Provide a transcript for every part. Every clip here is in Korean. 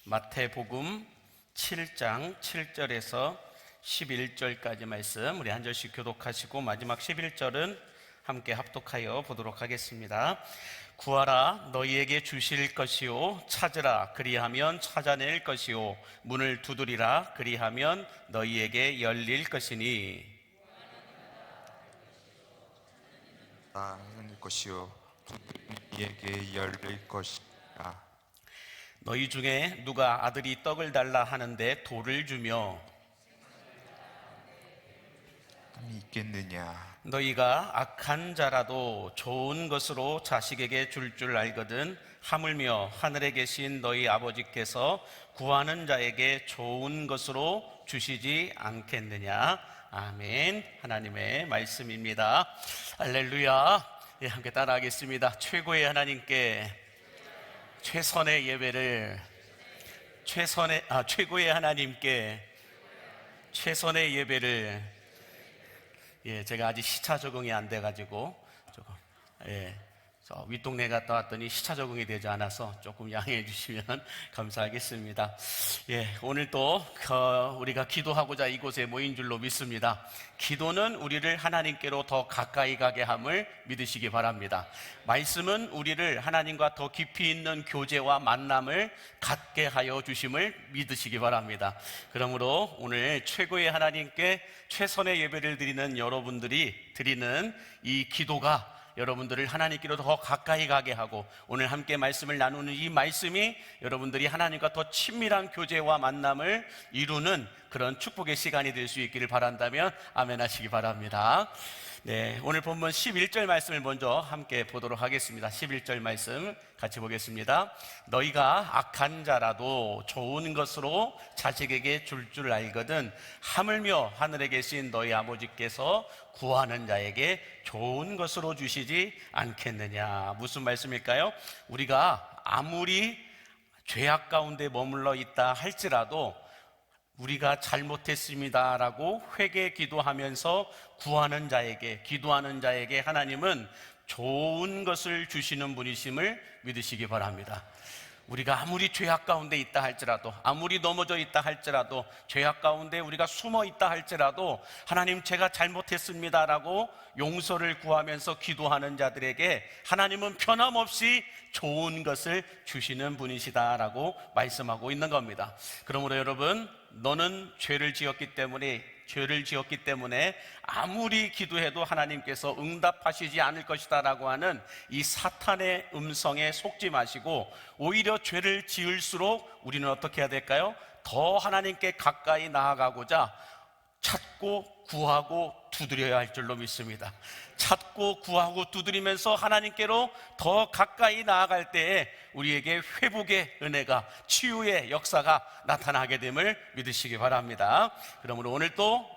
마태복음 7장 7절에서 11절까지 말씀 우리 한 절씩 교독하시고 마지막 11절은 함께 합독하여 보도록 하겠습니다. 구하라 너희에게 주실 것이요 찾으라 그리하면 찾아낼 것이요 문을 두드리라 그리하면 너희에게 열릴 것이니 하는 것이요 너희에게 열릴 것이라. 너희 중에 누가 아들이 떡을 달라 하는데 돌을 주며 감이 있겠느냐? 너희가 악한 자라도 좋은 것으로 자식에게 줄 알거든 하물며 하늘에 계신 너희 아버지께서 구하는 자에게 좋은 것으로 주시지 않겠느냐. 아멘. 하나님의 말씀입니다. 할렐루야. 예, 함께 따라하겠습니다. 최고의 하나님께 최고의 하나님께 최선의 예배를. 예, 제가 아직 시차 적응이 안 돼가지고 조금 저 윗동네 갔다 왔더니 시차 적응이 되지 않아서 조금 양해해 주시면 감사하겠습니다. 예, 오늘 또 우리가 기도하고자 이곳에 모인 줄로 믿습니다. 기도는 우리를 하나님께로 더 가까이 가게 함을 믿으시기 바랍니다. 말씀은 우리를 하나님과 더 깊이 있는 교제와 만남을 갖게 하여 주심을 믿으시기 바랍니다. 그러므로 오늘 최고의 하나님께 최선의 예배를 드리는 여러분들이 드리는 이 기도가 여러분들을 하나님께로 더 가까이 가게 하고 오늘 함께 말씀을 나누는 이 말씀이 여러분들이 하나님과 더 친밀한 교제와 만남을 이루는 그런 축복의 시간이 될 수 있기를 바란다면 아멘 하시기 바랍니다. 네, 오늘 본문 11절 말씀을 먼저 함께 보도록 하겠습니다. 11절 말씀 같이 보겠습니다. 너희가 악한 자라도 좋은 것으로 자식에게 줄 알거든 하물며 하늘에 계신 너희 아버지께서 구하는 자에게 좋은 것으로 주시지 않겠느냐. 무슨 말씀일까요? 우리가 아무리 죄악 가운데 머물러 있다 할지라도 우리가 잘못했습니다라고 회개 기도하면서 구하는 자에게, 기도하는 자에게 하나님은 좋은 것을 주시는 분이심을 믿으시기 바랍니다. 우리가 아무리 죄악 가운데 있다 할지라도, 아무리 넘어져 있다 할지라도, 죄악 가운데 우리가 숨어 있다 할지라도 하나님 제가 잘못했습니다라고 용서를 구하면서 기도하는 자들에게 하나님은 변함없이 좋은 것을 주시는 분이시다라고 말씀하고 있는 겁니다. 그러므로 여러분, 너는 죄를 지었기 때문에 아무리 기도해도 하나님께서 응답하시지 않을 것이다 라고 하는 이 사탄의 음성에 속지 마시고 오히려 죄를 지을수록 우리는 어떻게 해야 될까요? 더 하나님께 가까이 나아가고자 찾고 구하고 두드려야 할 줄로 믿습니다. 찾고 구하고 두드리면서 하나님께로 더 가까이 나아갈 때에 우리에게 회복의 은혜가, 치유의 역사가 나타나게 됨을 믿으시기 바랍니다. 그러므로 오늘 또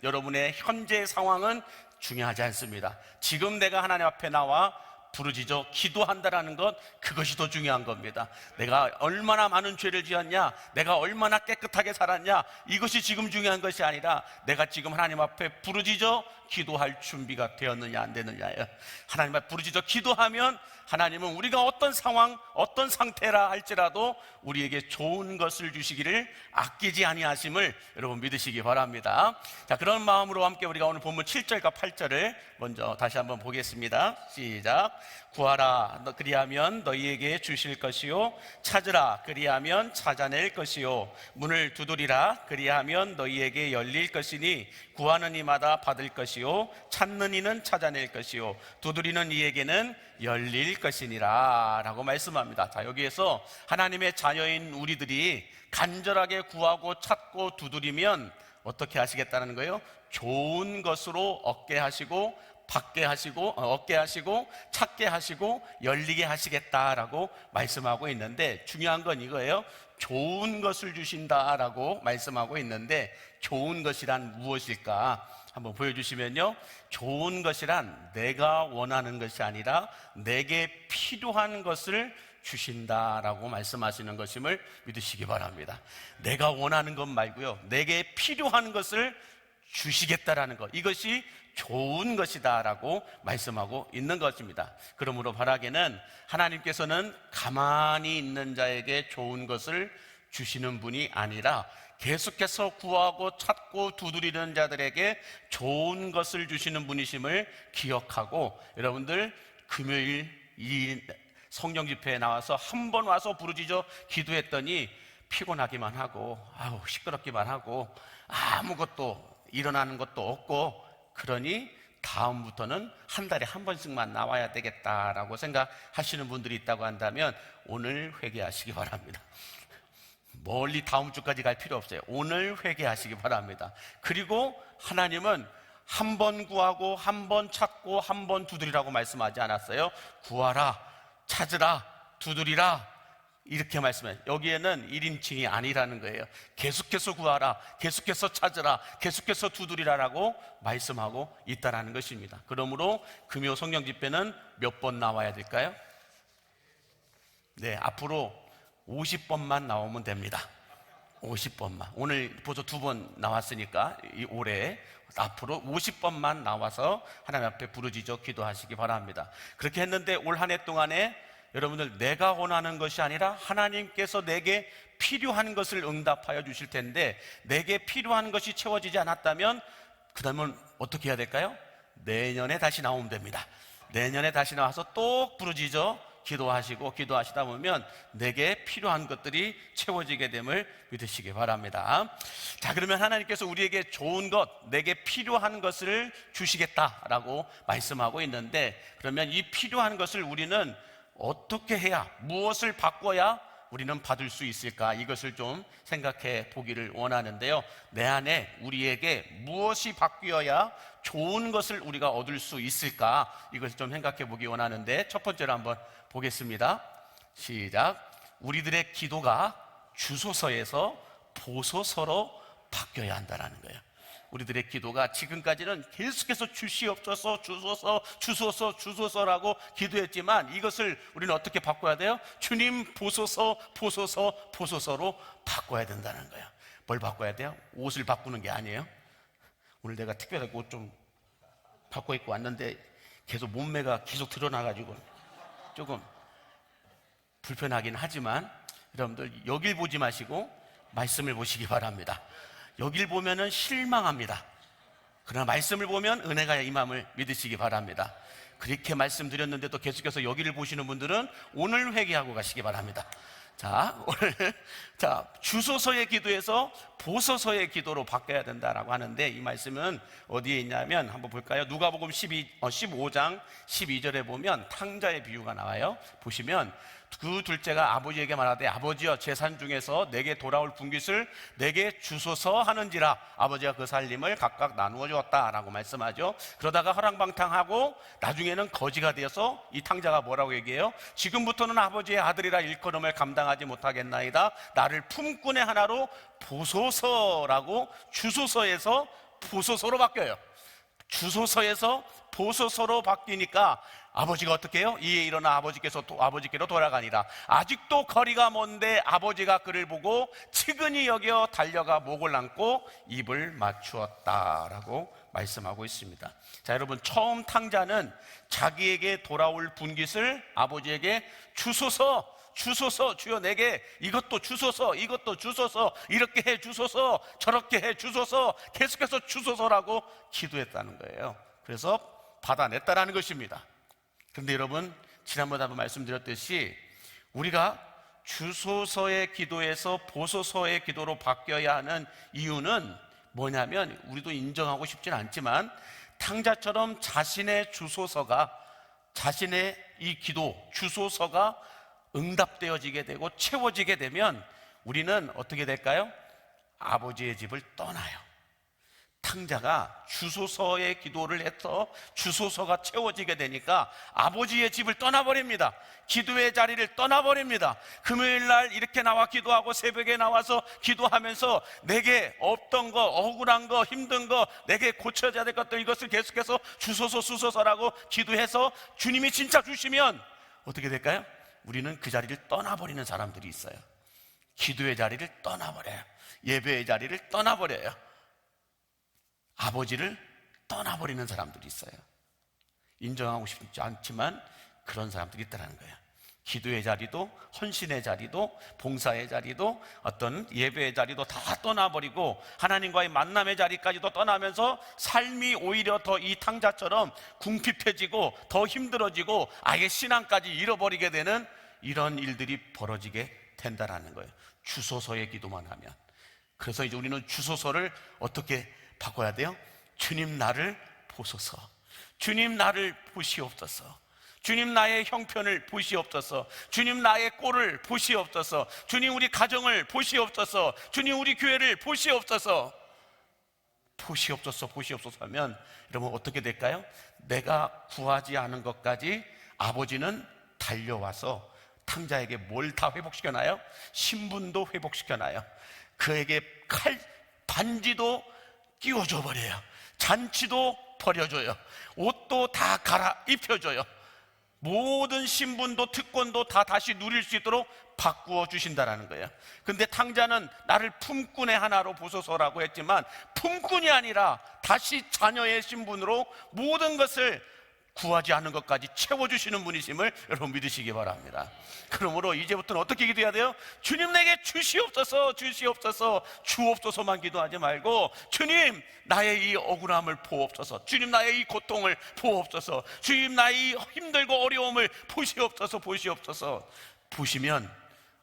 여러분의 현재 상황은 중요하지 않습니다. 지금 내가 하나님 앞에 나와 부르짖어 기도한다라는 것, 그것이 더 중요한 겁니다. 내가 얼마나 많은 죄를 지었냐, 내가 얼마나 깨끗하게 살았냐, 이것이 지금 중요한 것이 아니라 내가 지금 하나님 앞에 부르짖어 기도할 준비가 되었느냐 안 되느냐예요. 하나님 앞에 부르짖어 기도하면 하나님은 우리가 어떤 상황, 어떤 상태라 할지라도 우리에게 좋은 것을 주시기를 아끼지 아니하심을 여러분 믿으시기 바랍니다. 자, 그런 마음으로 함께 우리가 오늘 본문 7절과 8절을 먼저 다시 한번 보겠습니다. 시작. 구하라 그리하면 너희에게 주실 것이요 찾으라 그리하면 찾아낼 것이요 문을 두드리라 그리하면 너희에게 열릴 것이니 구하는 이마다 받을 것이요 찾는 이는 찾아낼 것이요 두드리는 이에게는 열릴 것이니라 라고 말씀합니다. 자, 여기에서 하나님의 자녀인 우리들이 간절하게 구하고 찾고 두드리면 어떻게 하시겠다는 거예요? 좋은 것으로 얻게 하시고 얻게 하시고 찾게 하시고 열리게 하시겠다라고 말씀하고 있는데 중요한 건 이거예요. 좋은 것을 주신다라고 말씀하고 있는데 좋은 것이란 무엇일까? 한번 보여주시면요. 좋은 것이란 내가 원하는 것이 아니라 내게 필요한 것을 주신다라고 말씀하시는 것임을 믿으시기 바랍니다. 내가 원하는 것 말고요, 내게 필요한 것을 주시겠다라는 것, 이것이 좋은 것이다 라고 말씀하고 있는 것입니다. 그러므로 바라기는 하나님께서는 가만히 있는 자에게 좋은 것을 주시는 분이 아니라 계속해서 구하고 찾고 두드리는 자들에게 좋은 것을 주시는 분이심을 기억하고, 여러분들 금요일 이 성령 집회에 나와서 한 번 와서 부르짖어 기도했더니 피곤하기만 하고 시끄럽기만 하고 아무것도 일어나는 것도 없고, 그러니 다음부터는 한 달에 한 번씩만 나와야 되겠다라고 생각하시는 분들이 있다고 한다면 오늘 회개하시기 바랍니다. 멀리 다음 주까지 갈 필요 없어요. 오늘 회개하시기 바랍니다. 그리고 하나님은 한 번 구하고 한 번 찾고 한 번 두드리라고 말씀하지 않았어요. 구하라, 찾으라, 두드리라 이렇게 말씀해요. 여기에는 1인칭이 아니라는 거예요. 계속해서 구하라, 계속해서 찾으라, 계속해서 두드리라라고 말씀하고 있다는 것입니다. 그러므로 금요 성령 집회는 몇 번 나와야 될까요? 네, 앞으로 50번만 나오면 됩니다. 50번만. 오늘 벌써 2번 나왔으니까 이 올해 앞으로 50번만 나와서 하나님 앞에 부르짖어 기도하시기 바랍니다. 그렇게 했는데 올 한 해 동안에 여러분들 내가 원하는 것이 아니라 하나님께서 내게 필요한 것을 응답하여 주실 텐데, 내게 필요한 것이 채워지지 않았다면 그 다음은 어떻게 해야 될까요? 내년에 다시 나오면 됩니다. 내년에 다시 나와서 또 부르짖어 기도하시고, 기도하시다 보면 내게 필요한 것들이 채워지게 됨을 믿으시기 바랍니다. 자, 그러면 하나님께서 우리에게 좋은 것, 내게 필요한 것을 주시겠다라고 말씀하고 있는데, 그러면 이 필요한 것을 우리는 어떻게 해야, 무엇을 바꿔야 우리는 받을 수 있을까? 이것을 좀 생각해 보기를 원하는데요. 내 안에 우리에게 무엇이 바뀌어야 좋은 것을 우리가 얻을 수 있을까? 이것을 좀 생각해 보기 원하는데, 첫 번째로 한번 보겠습니다. 시작. 우리들의 기도가 주소서에서 보소서로 바뀌어야 한다는 거예요. 우리들의 기도가 지금까지는 계속해서 주시옵소서, 주소서, 주소서, 주소서라고 기도했지만 이것을 우리는 어떻게 바꿔야 돼요? 주님 보소서, 보소서, 보소서로 바꿔야 된다는 거예요. 뭘 바꿔야 돼요? 옷을 바꾸는 게 아니에요. 오늘 내가 특별하게 옷 좀 바꿔 입고 왔는데 계속 몸매가 계속 드러나가지고 조금 불편하긴 하지만, 여러분들 여길 보지 마시고 말씀을 보시기 바랍니다. 여길 보면은 실망합니다. 그러나 말씀을 보면 은혜가 임함을 믿으시기 바랍니다. 그렇게 말씀드렸는데도 계속해서 여기를 보시는 분들은 오늘 회개하고 가시기 바랍니다. 자, 오늘 주소서의 기도에서 보소서의 기도로 바뀌어야 된다라고 하는데, 이 말씀은 어디에 있냐면 한번 볼까요? 누가복음 15장 12절에 보면 탕자의 비유가 나와요. 보시면 그 둘째가 아버지에게 말하되 아버지여, 재산 중에서 내게 돌아올 분깃을 내게 주소서 하는지라. 아버지가 그 살림을 각각 나누어 주었다라고 말씀하죠. 그러다가 허랑방탕하고 나중에는 거지가 되어서 이 탕자가 뭐라고 얘기해요? 지금부터는 아버지의 아들이라 일컬음을 감당하지 못하겠나이다. 나를 품꾼의 하나로 보소서라고 주소서에서 보소서로 바뀌어요. 주소서에서 보소서로 바뀌니까 아버지가 어떻게 해요? 이에 일어나 아버지께로 돌아가니라. 아직도 거리가 먼데 아버지가 그를 보고 측은히 여겨 달려가 목을 안고 입을 맞추었다라고 말씀하고 있습니다. 자, 여러분, 처음 탕자는 자기에게 돌아올 분깃을 아버지에게 주소서, 주여 내게 이것도 주소서, 이것도 주소서, 이렇게 해 주소서, 저렇게 해 주소서, 계속해서 주소서라고 기도했다는 거예요. 그래서 받아냈다라는 것입니다. 그런데 여러분, 지난번에 한번 말씀드렸듯이 우리가 주소서의 기도에서 보소서의 기도로 바뀌어야 하는 이유는 뭐냐면, 우리도 인정하고 싶진 않지만 탕자처럼 자신의 주소서가, 자신의 이 기도 주소서가 응답되어지게 되고 채워지게 되면 우리는 어떻게 될까요? 아버지의 집을 떠나요. 탕자가 주소서의 기도를 해서 주소서가 채워지게 되니까 아버지의 집을 떠나버립니다. 기도의 자리를 떠나버립니다. 금요일 날 이렇게 나와 기도하고 새벽에 나와서 기도하면서 내게 없던 거, 억울한 거, 힘든 거, 내게 고쳐져야 될 것들, 이것을 계속해서 주소서라고 기도해서 주님이 진짜 주시면 어떻게 될까요? 우리는 그 자리를 떠나버리는 사람들이 있어요. 기도의 자리를 떠나버려요. 예배의 자리를 떠나버려요. 아버지를 떠나버리는 사람들이 있어요. 인정하고 싶지 않지만 그런 사람들이 있다는 거예요. 기도의 자리도, 헌신의 자리도, 봉사의 자리도, 어떤 예배의 자리도 다 떠나버리고 하나님과의 만남의 자리까지도 떠나면서 삶이 오히려 더 이 탕자처럼 궁핍해지고 더 힘들어지고 아예 신앙까지 잃어버리게 되는 이런 일들이 벌어지게 된다는 거예요. 주소서의 기도만 하면. 그래서 이제 우리는 주소서를 어떻게 바꿔야 돼요? 주님 나를 보소서, 주님 나를 보시옵소서, 주님 나의 형편을 보시옵소서, 주님 나의 꼴을 보시옵소서, 주님 우리 가정을 보시옵소서, 주님 우리 교회를 보시옵소서, 보시옵소서, 보시옵소서 하면 여러분 어떻게 될까요? 내가 구하지 않은 것까지 아버지는 달려와서 탕자에게 뭘 다 회복시켜놔요? 신분도 회복시켜놔요. 그에게 반지도 끼워줘 버려요. 잔치도 버려줘요. 옷도 다 갈아입혀줘요. 모든 신분도 특권도 다 다시 누릴 수 있도록 바꾸어 주신다는 거예요. 근데 탕자는 나를 품꾼의 하나로 보소서라고 했지만 품꾼이 아니라 다시 자녀의 신분으로 모든 것을 구하지 않은 것까지 채워주시는 분이심을 여러분 믿으시기 바랍니다. 그러므로 이제부터는 어떻게 기도해야 돼요? 주님 내게 주시옵소서, 주시옵소서, 주옵소서만 기도하지 말고 주님 나의 이 억울함을 보옵소서, 주님 나의 이 고통을 보옵소서, 주님 나의 이 힘들고 어려움을 보시옵소서, 보시옵소서. 보시면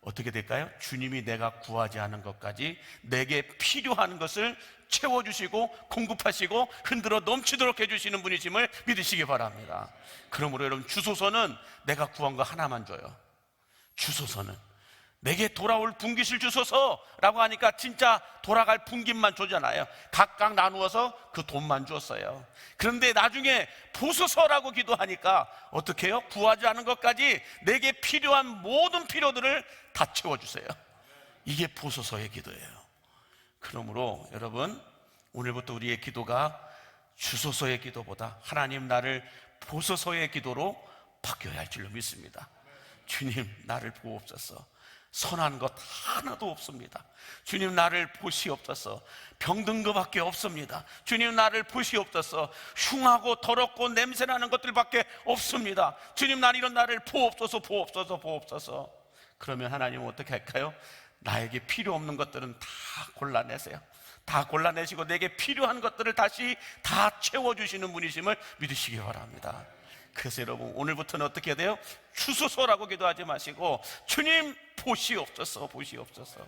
어떻게 될까요? 주님이 내가 구하지 않은 것까지 내게 필요한 것을 채워주시고 공급하시고 흔들어 넘치도록 해주시는 분이심을 믿으시기 바랍니다. 그러므로 여러분 주소서는 내가 구한 거 하나만 줘요. 주소서는 내게 돌아올 분깃을 주소서라고 하니까 진짜 돌아갈 분깃만 주잖아요. 각각 나누어서 그 돈만 주었어요. 그런데 나중에 보소서라고 기도하니까 어떻게 해요? 구하지 않은 것까지 내게 필요한 모든 필요들을 다 채워주세요. 이게 보소서의 기도예요. 그러므로 여러분 오늘부터 우리의 기도가 주소서의 기도보다 하나님 나를 보소서의 기도로 바뀌어야 할 줄로 믿습니다. 주님 나를 보옵소서. 선한 것 하나도 없습니다. 주님 나를 보시옵소서. 병든 것밖에 없습니다. 주님 나를 보시옵소서. 흉하고 더럽고 냄새나는 것들밖에 없습니다. 주님 난 이런 나를 보옵소서, 보옵소서, 보옵소서. 그러면 하나님은 어떻게 할까요? 나에게 필요 없는 것들은 다 골라내세요. 다 골라내시고 내게 필요한 것들을 다시 다 채워주시는 분이심을 믿으시기 바랍니다. 그래서 여러분 오늘부터는 어떻게 해야 돼요? 주소서라고 기도하지 마시고 주님 보시옵소서, 보시옵소서.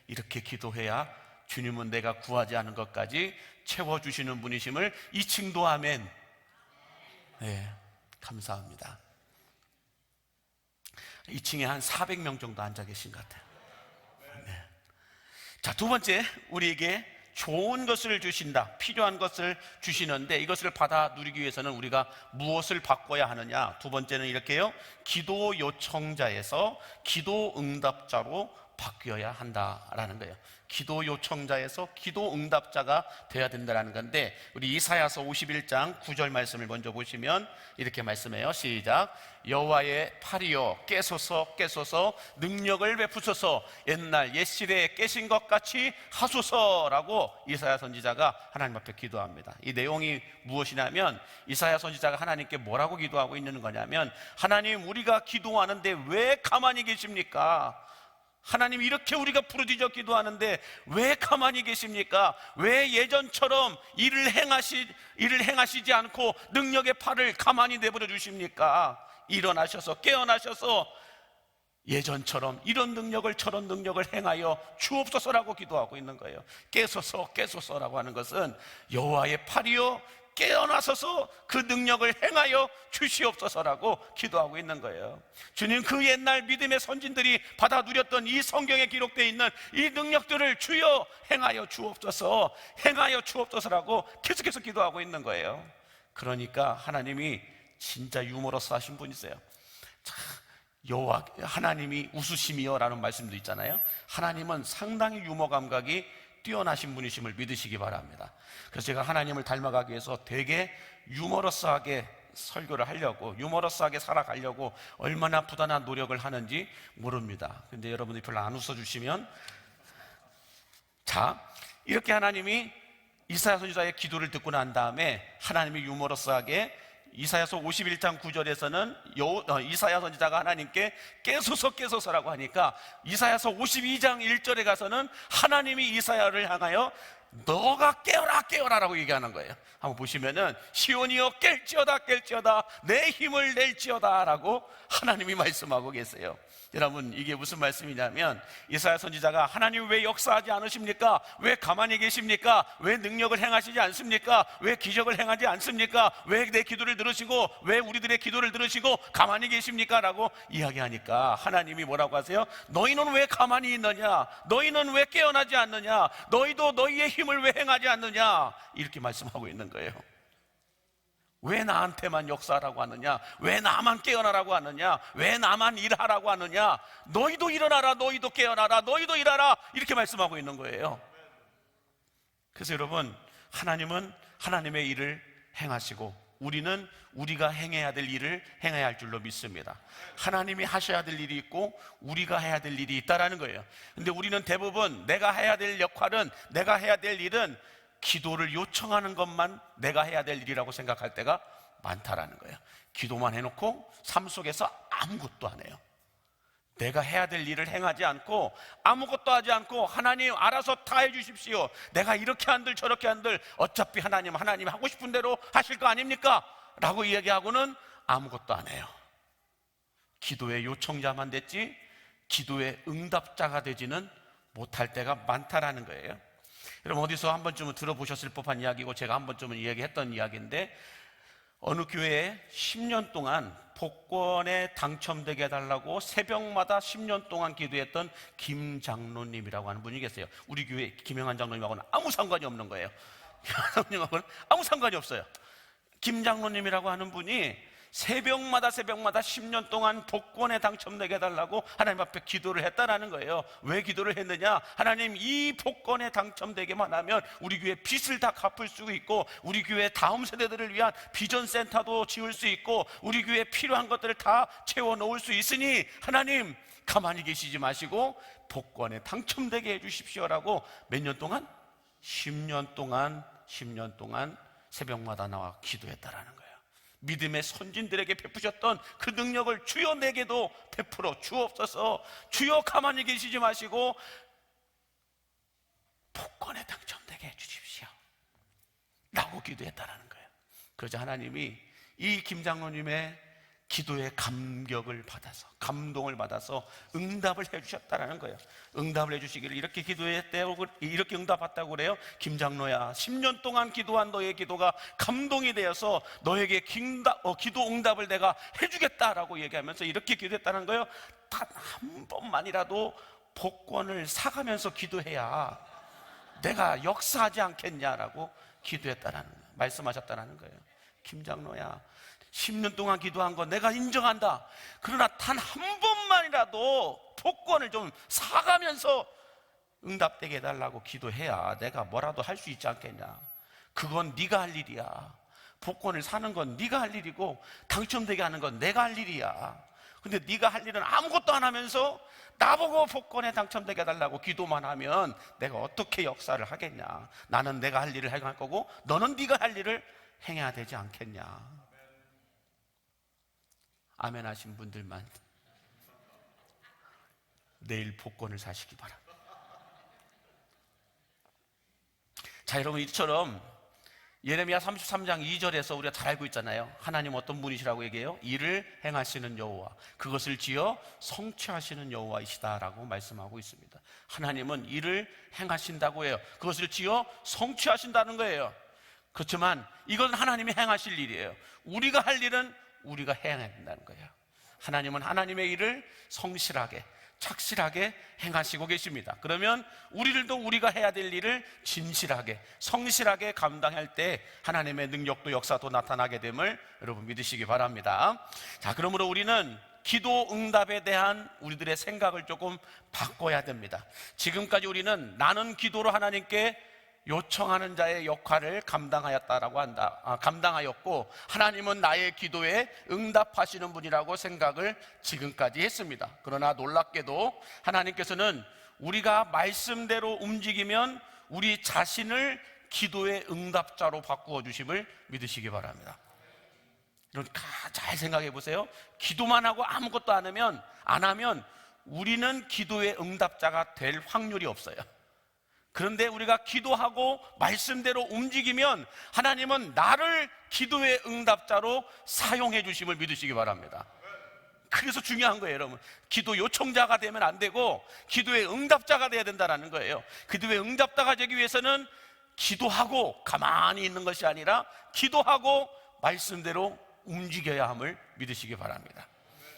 이렇게 기도해야 주님은 내가 구하지 않은 것까지 채워주시는 분이심을 2층도 아멘. 네, 감사합니다. 2층에 한 400명 정도 앉아 계신 것 같아요. 네. 자, 두 번째, 우리에게 좋은 것을 주신다, 필요한 것을 주시는데 이것을 받아 누리기 위해서는 우리가 무엇을 바꿔야 하느냐? 두 번째는 이렇게요, 기도 요청자에서 기도 응답자로 바뀌어야 한다라는 거예요. 기도 요청자에서 기도 응답자가 되어야 된다는 건데, 우리 이사야서 51장 9절 말씀을 먼저 보시면 이렇게 말씀해요. 시작. 여호와의 팔이여 깨소서, 깨소서, 능력을 베푸소서, 옛날 옛시대에 깨신 것 같이 하소서라고 이사야 선지자가 하나님 앞에 기도합니다. 이 내용이 무엇이냐면, 이사야 선지자가 하나님께 뭐라고 기도하고 있는 거냐면, 하나님 우리가 기도하는데 왜 가만히 계십니까? 하나님 이렇게 우리가 부르짖어 기도하는데 왜 가만히 계십니까? 왜 예전처럼 일을 행하시지 않고 능력의 팔을 가만히 내버려 주십니까? 일어나셔서 깨어나셔서 예전처럼 이런 능력을 저런 능력을 행하여 주옵소서라고 기도하고 있는 거예요. 깨소서, 깨소서라고 하는 것은 여호와의 팔이요 깨어나서서 그 능력을 행하여 주시옵소서라고 기도하고 있는 거예요. 주님, 그 옛날 믿음의 선진들이 받아 누렸던 이 성경에 기록되어 있는 이 능력들을 주여 행하여 주옵소서, 행하여 주옵소서라고 계속해서 기도하고 있는 거예요. 그러니까 하나님이 진짜 유머러스 하신 분이세요. 여호와 하나님이 웃으심이여 라는 말씀도 있잖아요. 하나님은 상당히 유머 감각이 뛰어나신 분이심을 믿으시기 바랍니다. 그래서 제가 하나님을 닮아가기 위해서 되게 유머러스하게 설교를 하려고, 유머러스하게 살아가려고 얼마나 부단한 노력을 하는지 모릅니다. 근데 여러분들이 별로 안 웃어주시면, 자, 이렇게 하나님이 이사야 선지자의 기도를 듣고 난 다음에 하나님이 유머러스하게 이사야서 51장 9절에서는 이사야 선지자가 하나님께 깨소서라고 하니까 이사야서 52장 1절에 가서는 하나님이 이사야를 향하여 너가 깨어라라고 얘기하는 거예요. 한번 보시면은 시온이여 깰지어다 내 힘을 낼지어다 라고 하나님이 말씀하고 계세요. 여러분, 이게 무슨 말씀이냐면 이사야 선지자가 하나님 왜 역사하지 않으십니까? 왜 가만히 계십니까? 왜 능력을 행하시지 않습니까? 왜 기적을 행하지 않습니까? 왜 내 기도를 들으시고 왜 우리들의 기도를 들으시고 가만히 계십니까? 라고 이야기하니까 하나님이 뭐라고 하세요? 너희는 왜 가만히 있느냐? 너희는 왜 깨어나지 않느냐? 너희도 너희의 힘을 왜 행하지 않느냐? 이렇게 말씀하고 있는 거예요. 왜 나한테만 역사하라고 하느냐? 왜 나만 깨어나라고 하느냐? 왜 나만 일하라고 하느냐? 너희도 일어나라, 너희도 깨어나라, 너희도 일하라, 이렇게 말씀하고 있는 거예요. 그래서 여러분, 하나님은 하나님의 일을 행하시고 우리는 우리가 행해야 될 일을 행해야 할 줄로 믿습니다. 하나님이 하셔야 될 일이 있고 우리가 해야 될 일이 있다라는 거예요. 근데 우리는 대부분 내가 해야 될 역할은, 내가 해야 될 일은 기도를 요청하는 것만 내가 해야 될 일이라고 생각할 때가 많다라는 거예요. 기도만 해놓고 삶 속에서 아무것도 안 해요. 내가 해야 될 일을 행하지 않고 아무것도 하지 않고 하나님 알아서 다 해주십시오, 내가 이렇게 한들 저렇게 한들 어차피 하나님 하고 싶은 대로 하실 거 아닙니까? 라고 이야기하고는 아무것도 안 해요. 기도의 요청자만 됐지 기도의 응답자가 되지는 못할 때가 많다라는 거예요. 여러분, 어디서 한 번쯤은 들어보셨을 법한 이야기고 제가 한 번쯤은 이야기했던 이야기인데, 어느 교회에 10년 동안 복권에 당첨되게 해달라고 새벽마다 10년 동안 기도했던 김 장로님이라고 하는 분이 계세요. 우리 교회 김영한 장로님하고는 아무 상관이 없는 거예요. 장로님하고는 아무 상관이 없어요. 김 장로님이라고 하는 분이 새벽마다 10년 동안 복권에 당첨되게 해달라고 하나님 앞에 기도를 했다라는 거예요. 왜 기도를 했느냐? 하나님, 이 복권에 당첨되게만 하면 우리 교회 빚을 다 갚을 수 있고 우리 교회 다음 세대들을 위한 비전센터도 지을 수 있고 우리 교회에 필요한 것들을 다 채워 넣을 수 있으니 하나님 가만히 계시지 마시고 복권에 당첨되게 해주십시오라고 몇 년 동안? 10년 동안 새벽마다 나와 기도했다라는 거예요. 믿음의 선진들에게 베푸셨던 그 능력을 주여 내게도 베풀어 주옵소서. 주여 가만히 계시지 마시고 복권에 당첨되게 해주십시오 라고 기도했다라는 거예요. 그러자 하나님이 이 김장로님의 기도에 감격을 받아서, 감동을 받아서 응답을 해주셨다라는 거예요. 응답을 해주시기를 이렇게 기도했대요, 이렇게 응답했다고 그래요. 김장로야, 10년 동안 기도한 너의 기도가 감동이 되어서 너에게 기도 응답을 내가 해주겠다라고 얘기하면서 이렇게 기도했다는 거예요. 단 한 번만이라도 복권을 사가면서 기도해야 내가 역사하지 않겠냐라고 기도했다라는 거예요. 말씀하셨다라는 거예요. 김장로야, 10년 동안 기도한 거 내가 인정한다. 그러나 단 한 번만이라도 복권을 좀 사가면서 응답되게 해달라고 기도해야 내가 뭐라도 할 수 있지 않겠냐. 그건 네가 할 일이야. 복권을 사는 건 네가 할 일이고 당첨되게 하는 건 내가 할 일이야. 근데 네가 할 일은 아무것도 안 하면서 나보고 복권에 당첨되게 해달라고 기도만 하면 내가 어떻게 역사를 하겠냐. 나는 내가 할 일을 행할 거고 너는 네가 할 일을 행해야 되지 않겠냐. 아멘 하신 분들만 내일 복권을 사시기 바랍니다. 자, 여러분, 이처럼 예레미야 33장 2절에서 우리가 잘 알고 있잖아요. 하나님 어떤 분이시라고 얘기해요? 일을 행하시는 여호와, 그것을 지어 성취하시는 여호와이시다라고 말씀하고 있습니다. 하나님은 일을 행하신다고 해요. 그것을 지어 성취하신다는 거예요. 그렇지만 이건 하나님이 행하실 일이에요. 우리가 할 일은 우리가 해야 된다는 거예요. 하나님은 하나님의 일을 성실하게, 착실하게 행하시고 계십니다. 그러면 우리들도 우리가 해야 될 일을 진실하게, 성실하게 감당할 때 하나님의 능력도 역사도 나타나게 됨을 여러분 믿으시기 바랍니다. 자, 그러므로 우리는 기도 응답에 대한 우리들의 생각을 조금 바꿔야 됩니다. 지금까지 우리는 나는 기도로 하나님께 요청하는 자의 역할을 감당하였고 하나님은 나의 기도에 응답하시는 분이라고 생각을 지금까지 했습니다. 그러나 놀랍게도 하나님께서는 우리가 말씀대로 움직이면 우리 자신을 기도의 응답자로 바꾸어 주심을 믿으시기 바랍니다. 여러분 잘 생각해 보세요. 기도만 하고 아무것도 안 하면 우리는 기도의 응답자가 될 확률이 없어요. 그런데 우리가 기도하고 말씀대로 움직이면 하나님은 나를 기도의 응답자로 사용해 주심을 믿으시기 바랍니다. 그래서 중요한 거예요, 여러분. 기도 요청자가 되면 안 되고 기도의 응답자가 돼야 된다는 거예요. 기도의 응답자가 되기 위해서는 기도하고 가만히 있는 것이 아니라 기도하고 말씀대로 움직여야 함을 믿으시기 바랍니다.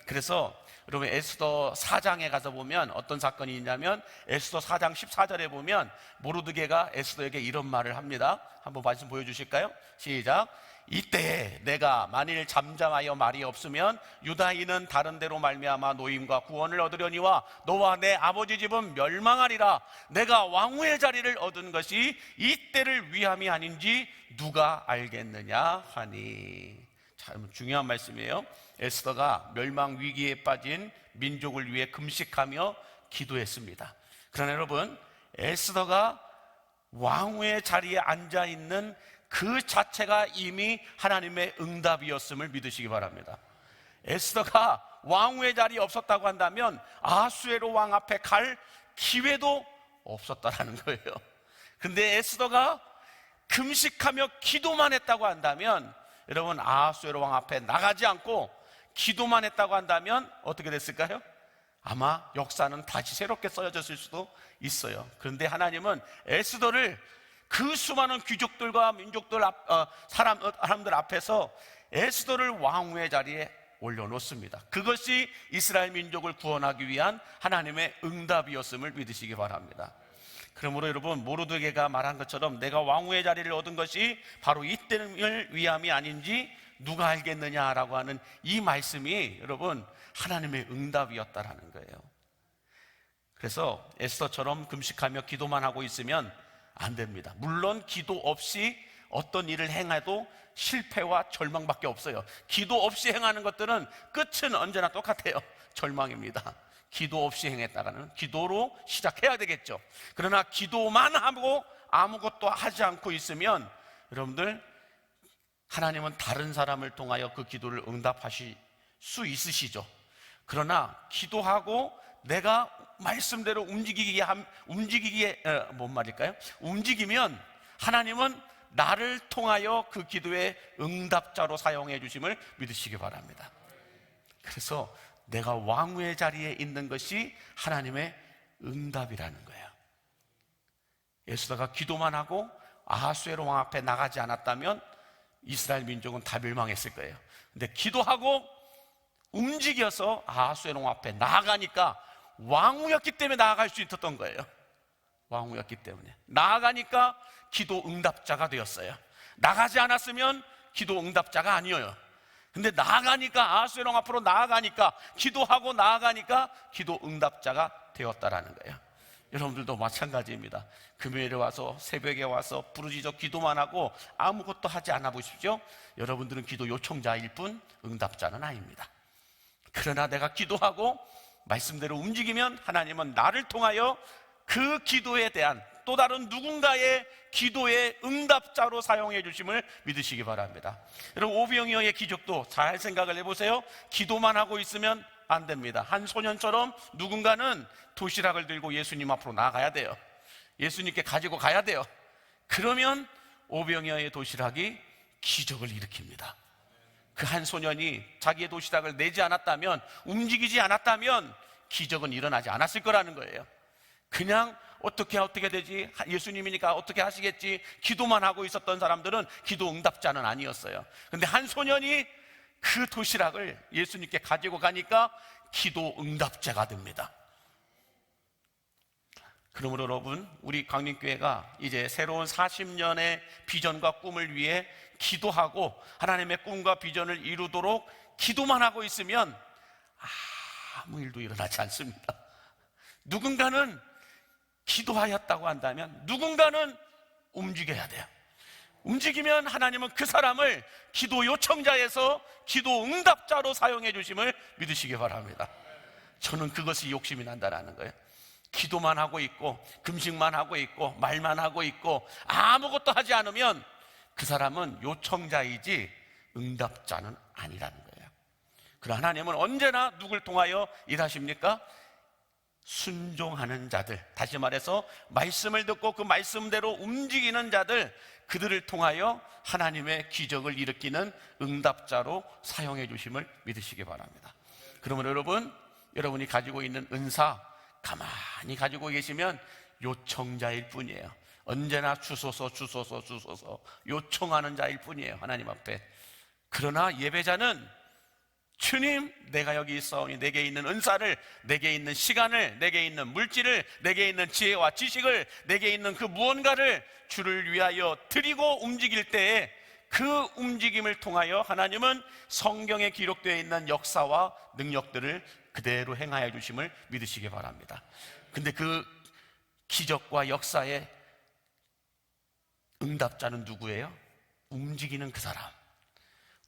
그래서 여러분 에스더 4장에 가서 보면 어떤 사건이 있냐면 에스더 4장 14절에 보면 모르드게가 에스더에게 이런 말을 합니다. 한번 말씀 보여주실까요? 시작. 이때 내가 만일 잠잠하여 말이 없으면 유다인은 다른 데로 말미암아 노임과 구원을 얻으려니와 너와 내 아버지 집은 멸망하리라. 내가 왕후의 자리를 얻은 것이 이때를 위함이 아닌지 누가 알겠느냐 하니. 참 중요한 말씀이에요. 에스더가 멸망 위기에 빠진 민족을 위해 금식하며 기도했습니다. 그러나 여러분, 에스더가 왕후의 자리에 앉아 있는 그 자체가 이미 하나님의 응답이었음을 믿으시기 바랍니다. 에스더가 왕후의 자리에 없었다고 한다면 아수에로 왕 앞에 갈 기회도 없었다라는 거예요. 그런데 에스더가 금식하며 기도만 했다고 한다면, 여러분 아수에로 왕 앞에 나가지 않고 기도만 했다고 한다면 어떻게 됐을까요? 아마 역사는 다시 새롭게 써졌을 수도 있어요. 그런데 하나님은 에스더를 그 수많은 귀족들과 민족들 사람들 앞에서 에스더를 왕후의 자리에 올려놓습니다. 그것이 이스라엘 민족을 구원하기 위한 하나님의 응답이었음을 믿으시기 바랍니다. 그러므로 여러분 모르드게가 말한 것처럼 내가 왕후의 자리를 얻은 것이 바로 이때를 위함이 아닌지 누가 알겠느냐라고 하는 이 말씀이 여러분 하나님의 응답이었다라는 거예요. 그래서 에스더처럼 금식하며 기도만 하고 있으면 안 됩니다. 물론 기도 없이 어떤 일을 행해도 실패와 절망밖에 없어요. 기도 없이 행하는 것들은 끝은 언제나 똑같아요. 절망입니다. 기도 없이 행했다가는 기도로 시작해야 되겠죠. 그러나 기도만 하고 아무것도 하지 않고 있으면 여러분들 하나님은 다른 사람을 통하여 그 기도를 응답하실 수 있으시죠. 그러나 기도하고 내가 말씀대로 움직이면 하나님은 나를 통하여 그 기도의 응답자로 사용해 주심을 믿으시기 바랍니다. 그래서 내가 왕후의 자리에 있는 것이 하나님의 응답이라는 거예요. 에스더가 기도만 하고 아하수에로 왕 앞에 나가지 않았다면 이스라엘 민족은 다 멸망했을 거예요. 근데 기도하고 움직여서 아하수에로 왕 앞에 나아가니까 왕후였기 때문에 나아갈 수 있었던 거예요. 왕후였기 때문에 나아가니까 기도 응답자가 되었어요. 나가지 않았으면 기도 응답자가 아니에요. 근데 나아가니까 아하수에로 왕 앞으로 나아가니까 기도하고 나아가니까 기도 응답자가 되었다라는 거예요. 여러분들도 마찬가지입니다. 금요일에 와서 새벽에 와서 부르짖어 기도만 하고 아무것도 하지 않아 보십시오. 여러분들은 기도 요청자일 뿐 응답자는 아닙니다. 그러나 내가 기도하고 말씀대로 움직이면 하나님은 나를 통하여 그 기도에 대한 또 다른 누군가의 기도의 응답자로 사용해 주심을 믿으시기 바랍니다. 여러분 오병이어의 기적도 잘 생각을 해보세요. 기도만 하고 있으면 안 됩니다. 한 소년처럼 누군가는 도시락을 들고 예수님 앞으로 나가야 돼요. 예수님께 가지고 가야 돼요. 그러면 오병이어의 도시락이 기적을 일으킵니다. 그 한 소년이 자기의 도시락을 내지 않았다면, 움직이지 않았다면 기적은 일어나지 않았을 거라는 거예요. 그냥 어떻게 되지? 예수님이니까 어떻게 하시겠지? 기도만 하고 있었던 사람들은 기도 응답자는 아니었어요. 근데 한 소년이 그 도시락을 예수님께 가지고 가니까 기도 응답자가 됩니다. 그러므로 여러분, 우리 강림교회가 이제 새로운 40년의 비전과 꿈을 위해 기도하고 하나님의 꿈과 비전을 이루도록 기도만 하고 있으면 아무 일도 일어나지 않습니다. 누군가는 기도하였다고 한다면 누군가는 움직여야 돼요. 움직이면 하나님은 그 사람을 기도 요청자에서 기도 응답자로 사용해 주심을 믿으시기 바랍니다. 저는 그것이 욕심이 난다라는 거예요. 기도만 하고 있고 금식만 하고 있고 말만 하고 있고 아무것도 하지 않으면 그 사람은 요청자이지 응답자는 아니라는 거예요. 그러나 하나님은 언제나 누굴 통하여 일하십니까? 순종하는 자들, 다시 말해서 말씀을 듣고 그 말씀대로 움직이는 자들, 그들을 통하여 하나님의 기적을 일으키는 응답자로 사용해 주심을 믿으시기 바랍니다. 그러면 여러분이 가지고 있는 은사 가만히 가지고 계시면 요청자일 뿐이에요. 언제나 주소서 요청하는 자일 뿐이에요, 하나님 앞에. 그러나 예배자는 주님, 내가 여기 있사오니 내게 있는 은사를, 내게 있는 시간을, 내게 있는 물질을, 내게 있는 지혜와 지식을, 내게 있는 그 무언가를 주를 위하여 드리고 움직일 때에 그 움직임을 통하여 하나님은 성경에 기록되어 있는 역사와 능력들을 그대로 행하여 주심을 믿으시기 바랍니다. 근데 그 기적과 역사의 응답자는 누구예요? 움직이는 그 사람,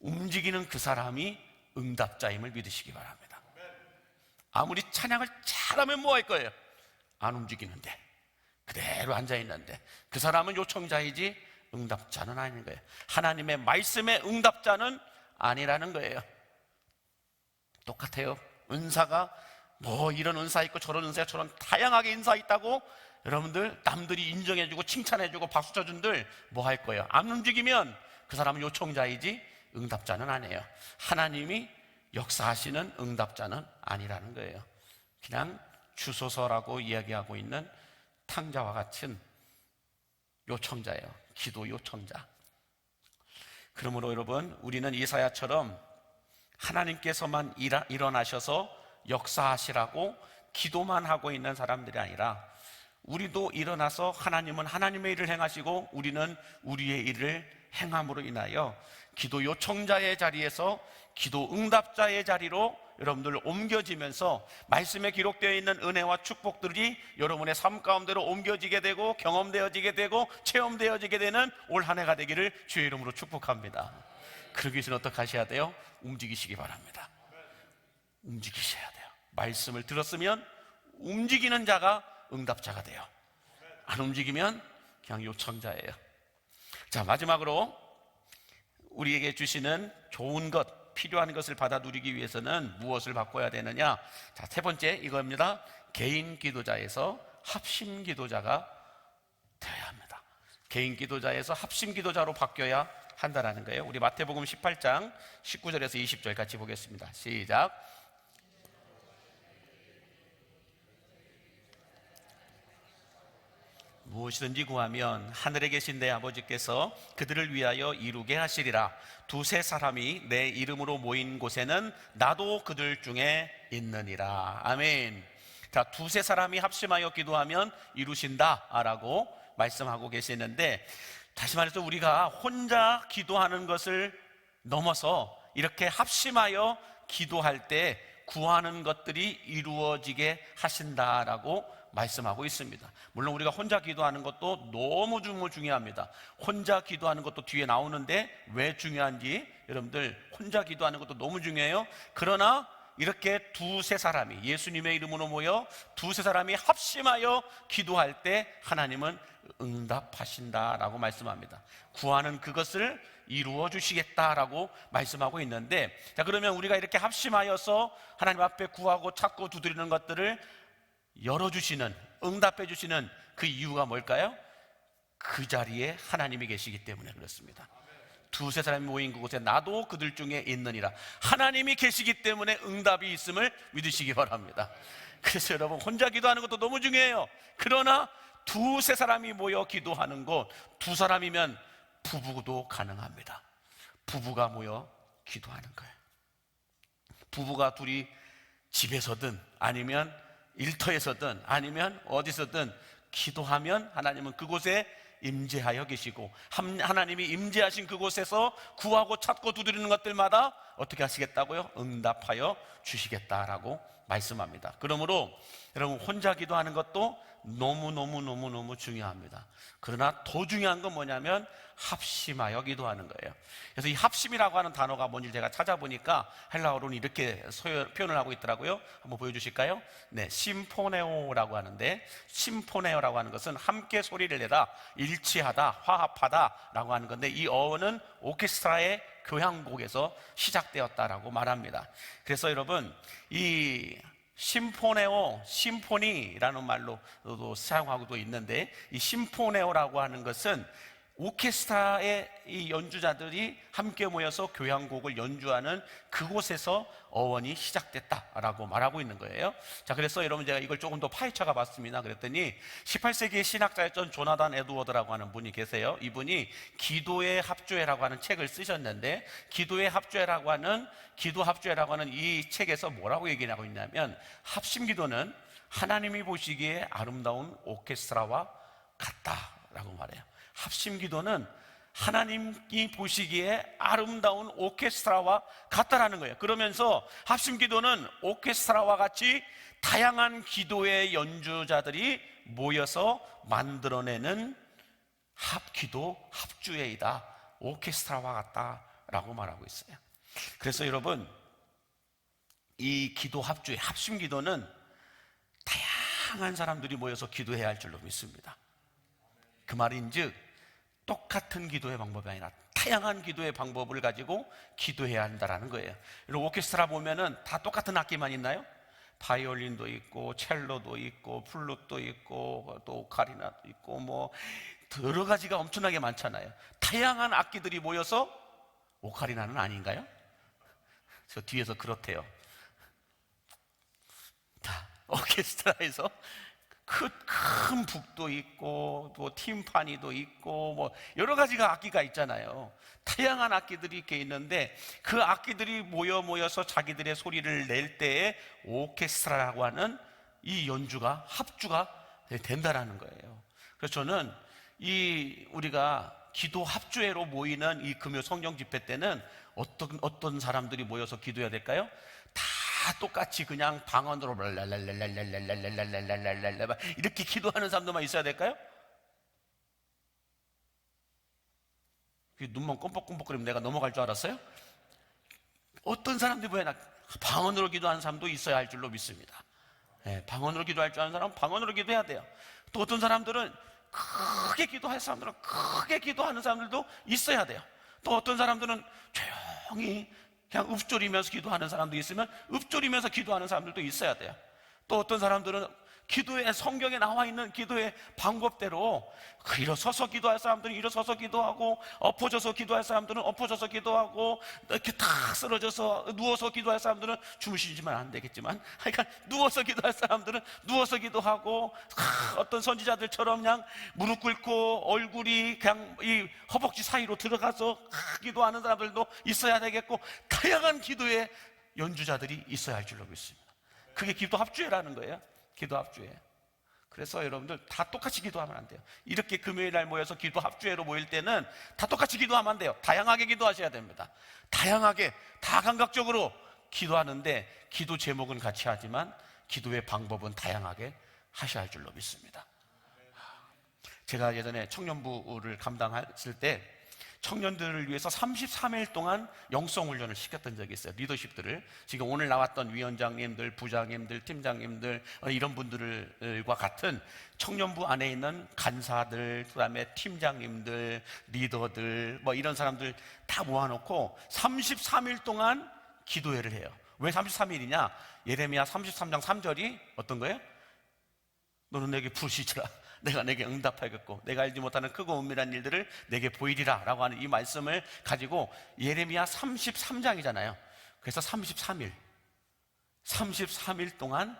움직이는 그 사람이 응답자임을 믿으시기 바랍니다. 아무리 찬양을 잘하면 뭐 할 거예요? 안 움직이는데, 그대로 앉아있는데 그 사람은 요청자이지 응답자는 아닌 거예요. 하나님의 말씀의 응답자는 아니라는 거예요. 똑같아요. 은사가 뭐 이런 은사 있고 저런 은사, 저런 다양하게 은사 있다고 여러분들 남들이 인정해주고 칭찬해주고 박수 쳐준들 뭐 할 거예요? 안 움직이면 그 사람은 요청자이지 응답자는 아니에요. 하나님이 역사하시는 응답자는 아니라는 거예요. 그냥 주소서라고 이야기하고 있는 탕자와 같은 요청자예요. 기도 요청자. 그러므로 여러분, 우리는 이사야처럼 하나님께서만 일어나셔서 역사하시라고 기도만 하고 있는 사람들이 아니라 우리도 일어나서 하나님은 하나님의 일을 행하시고 우리는 우리의 일을 행함으로 인하여 기도 요청자의 자리에서 기도 응답자의 자리로 여러분들 옮겨지면서 말씀에 기록되어 있는 은혜와 축복들이 여러분의 삶 가운데로 옮겨지게 되고 경험되어지게 되고 체험되어지게 되는 올 한 해가 되기를 주의 이름으로 축복합니다. 그러기 위해서는 어떻게 하셔야 돼요? 움직이시기 바랍니다. 움직이셔야 돼요. 말씀을 들었으면 움직이는 자가 응답자가 돼요. 안 움직이면 그냥 요청자예요. 자, 마지막으로 우리에게 주시는 좋은 것, 필요한 것을 받아 누리기 위해서는 무엇을 바꿔야 되느냐? 자, 세 번째 이겁니다. 개인 기도자에서 합심 기도자가 되어야 합니다. 개인 기도자에서 합심 기도자로 바뀌어야 한다는 거예요. 우리 마태복음 18장 19절에서 20절 같이 보겠습니다. 시작. 무엇이든지 구하면 하늘에 계신 내 아버지께서 그들을 위하여 이루게 하시리라. 두세 사람이 내 이름으로 모인 곳에는 나도 그들 중에 있느니라. 아멘. 자, 두세 사람이 합심하여 기도하면 이루신다라고 말씀하고 계시는데, 다시 말해서 우리가 혼자 기도하는 것을 넘어서 이렇게 합심하여 기도할 때 구하는 것들이 이루어지게 하신다라고 말씀하고 있습니다. 물론 우리가 혼자 기도하는 것도 너무 중요합니다. 혼자 기도하는 것도 뒤에 나오는데 왜 중요한지 여러분들, 혼자 기도하는 것도 너무 중요해요. 그러나 이렇게 두세 사람이 예수님의 이름으로 모여 두세 사람이 합심하여 기도할 때 하나님은 응답하신다라고 말씀합니다. 구하는 그것을 이루어 주시겠다라고 말씀하고 있는데, 자, 그러면 우리가 이렇게 합심하여서 하나님 앞에 구하고 찾고 두드리는 것들을 열어주시는, 응답해 주시는 그 이유가 뭘까요? 그 자리에 하나님이 계시기 때문에 그렇습니다. 두세 사람이 모인 그곳에 나도 그들 중에 있느니라. 하나님이 계시기 때문에 응답이 있음을 믿으시기 바랍니다. 그래서 여러분, 혼자 기도하는 것도 너무 중요해요. 그러나 두세 사람이 모여 기도하는 곳, 두 사람이면 부부도 가능합니다. 부부가 모여 기도하는 거예요. 부부가 둘이 집에서든 아니면 일터에서든 아니면 어디서든 기도하면 하나님은 그곳에 임재하여 계시고, 하나님이 임재하신 그곳에서 구하고 찾고 두드리는 것들마다 어떻게 하시겠다고요? 응답하여 주시겠다라고 말씀합니다. 그러므로 여러분, 혼자 기도하는 것도 너무너무 중요합니다. 그러나 더 중요한 건 뭐냐면 합심하여 기도하는 거예요. 그래서 이 합심이라고 하는 단어가 뭔지 제가 찾아보니까 헬라어로는 이렇게 표현을 하고 있더라고요. 한번 보여주실까요? 네, 심포네오라고 하는데, 심포네오라고 하는 것은 함께 소리를 내다, 일치하다, 화합하다라고 하는 건데, 이 어원은 오케스트라의 교향곡에서 시작되었다라고 말합니다. 그래서 여러분, 이 심포네오, 심포니라는 말로도 사용하고도 있는데, 이 심포네오라고 하는 것은 오케스트라의 이 연주자들이 함께 모여서 교향곡을 연주하는 그곳에서 어원이 시작됐다라고 말하고 있는 거예요. 자, 그래서 여러분, 제가 이걸 조금 더 파헤쳐가 봤습니다. 그랬더니 18세기의 신학자였던 조나단 에드워드라고 하는 분이 계세요. 이분이 기도의 합주회라고 하는 책을 쓰셨는데, 기도의 합주회라고 하는 이 책에서 뭐라고 얘기를 하고 있냐면, 합심기도는 하나님이 보시기에 아름다운 오케스트라와 같다라고 말해요. 합심기도는 하나님이 보시기에 아름다운 오케스트라와 같다라는 거예요. 그러면서 합심기도는 오케스트라와 같이 다양한 기도의 연주자들이 모여서 만들어내는 합기도, 합주회이다, 오케스트라와 같다라고 말하고 있어요. 그래서 여러분, 이 기도 합주회, 합심기도는 다양한 사람들이 모여서 기도해야 할 줄로 믿습니다. 그 말인즉, 똑같은 기도의 방법이 아니라 다양한 기도의 방법을 가지고 기도해야 한다는 거예요. 여러분, 오케스트라 보면은 다 똑같은 악기만 있나요? 바이올린도 있고, 첼로도 있고, 플룻도 있고, 또 오카리나도 있고, 뭐 여러 가지가 엄청나게 많잖아요. 다양한 악기들이 모여서 오카리나는 아닌가요? 저 뒤에서 그렇대요. 자, 오케스트라에서 큰 북도 있고, 또 팀파니도 있고, 뭐 여러 가지가 악기가 있잖아요. 다양한 악기들이 이렇게 있는데, 그 악기들이 모여서 자기들의 소리를 낼 때에 오케스트라라고 하는 이 연주가, 합주가 된다라는 거예요. 그래서 저는 우리가 기도 합주회로 모이는 이 금요 성령 집회 때는 어떤 사람들이 모여서 기도해야 될까요? 다 똑같이 그냥 방언으로 랄랄랄랄랄랄랄랄랄랄랄랄랄 이렇게 기도하는 사람들만 있어야 될까요? 눈만 껌뻑껌뻑거리면 내가 넘어갈 줄 알았어요? 어떤 사람들이 뭐야, 방언으로 기도하는 사람도 있어야 할 줄로 믿습니다. 네, 방언으로 기도할 줄 아는 사람은 방언으로 기도해야 돼요. 또 어떤 사람들은 크게 기도할 사람들은 크게 기도하는 사람들도 있어야 돼요. 또 어떤 사람들은 조용히 그냥 읊조리면서 기도하는 사람도 있으면 읊조리면서 기도하는 사람들도 있어야 돼요. 또 어떤 사람들은 기도의, 성경에 나와 있는 기도의 방법대로 일어서서 기도할 사람들은 일어서서 기도하고, 엎어져서 기도할 사람들은 엎어져서 기도하고, 이렇게 탁 쓰러져서 누워서 기도할 사람들은, 주무시지만 안 되겠지만, 그러니까 누워서 기도할 사람들은 누워서 기도하고, 어떤 선지자들처럼 그냥 무릎 꿇고 얼굴이 그냥 이 허벅지 사이로 들어가서 기도하는 사람들도 있어야 되겠고, 다양한 기도의 연주자들이 있어야 할 줄로 믿습니다. 그게 기도 합주회라는 거예요. 기도 합주회. 그래서 여러분들 다 똑같이 기도하면 안 돼요. 이렇게 금요일 날 모여서 기도 합주회로 모일 때는 다 똑같이 기도하면 안 돼요. 다양하게 기도하셔야 됩니다. 다양하게, 다 감각적으로 기도하는데, 기도 제목은 같이 하지만 기도의 방법은 다양하게 하셔야 할 줄로 믿습니다. 제가 예전에 청년부를 감당했을 때 청년들을 위해서 33일 동안 영성훈련을 시켰던 적이 있어요. 리더십들을. 지금 오늘 나왔던 위원장님들, 부장님들, 팀장님들, 이런 분들과 같은 청년부 안에 있는 간사들, 그 다음에 팀장님들, 리더들, 뭐 이런 사람들 다 모아놓고 33일 동안 기도회를 해요. 왜 33일이냐? 예레미야 33장 3절이 어떤 거예요? 너는 내게 부르시리라. 내가 내게 응답하겠고 내가 알지 못하는 크고 은밀한 일들을 내게 보이리라 라고 하는 이 말씀을 가지고, 예레미야 33장이잖아요. 그래서 33일 동안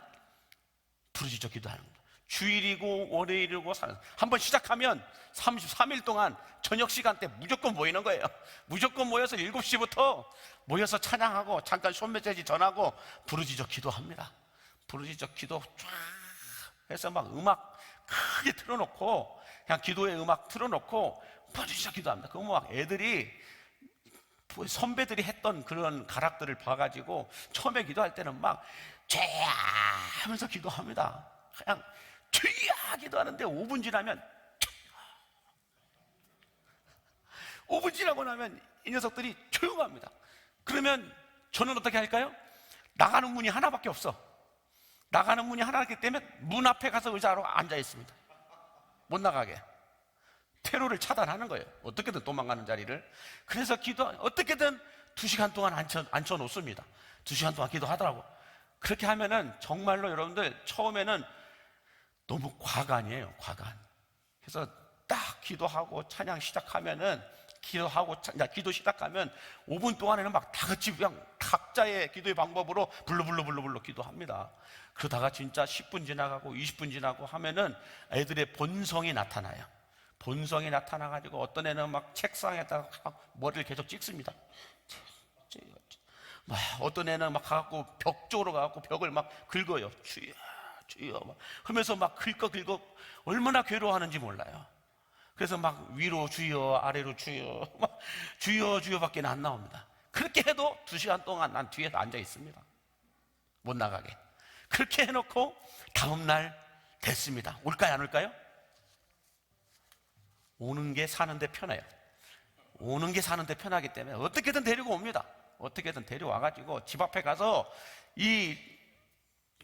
부르짖어 기도하는 거예요. 주일이고 월요일이고 한번 시작하면 33일 동안 저녁 시간대 무조건 모이는 거예요. 무조건 모여서 7시부터 모여서 찬양하고, 잠깐 손메시지 전하고 부르짖어 기도합니다. 부르짖어 기도 쫙 해서 막 음악 크게 틀어놓고, 그냥 기도의 음악 틀어놓고 부르짖어 기도합니다. 그럼 막 애들이 선배들이 했던 그런 가락들을 봐가지고 처음에 기도할 때는 막 죄야 하면서 기도합니다. 그냥 죄야 기도하는데 5분 지나면 5분 지나고 나면 이 녀석들이 조용합니다. 그러면 저는 어떻게 할까요? 나가는 문이 하나밖에 없어. 나가는 문이 하나이기 때문에 문 앞에 가서 의자로 앉아 있습니다. 못 나가게 퇴로를 차단하는 거예요. 어떻게든 도망가는 자리를. 그래서 어떻게든 2시간 동안 앉혀 놓습니다. 2시간 동안 기도하더라고. 그렇게 하면은 정말로 여러분들 처음에는 너무 과간이에요. 과간. 그래서 딱 기도하고 찬양 시작하면은 기도 시작하면 5분 동안에는 막 다 같이 그냥 각자의 기도의 방법으로 불러 기도합니다. 그러다가 진짜 10분 지나가고 20분 지나고 하면은 애들의 본성이 나타나요. 본성이 나타나가지고 어떤 애는 막 책상에다가 머리를 계속 찍습니다. 막 어떤 애는 막 가갖고 벽 쪽으로 가갖고 벽을 막 긁어요. 주여 막 하면서 막 긁어 얼마나 괴로워하는지 몰라요. 그래서 막 위로 주여 아래로 주여 막 주여밖에 안 나옵니다. 그렇게 해도 2시간 동안 난 뒤에서 앉아 있습니다. 못 나가게. 그렇게 해놓고 다음날 됐습니다. 올까요 안 올까요? 오는 게 사는데 편해요. 오는 게 사는데 편하기 때문에 어떻게든 데리고 옵니다. 어떻게든 데려와가지고 집 앞에 가서 이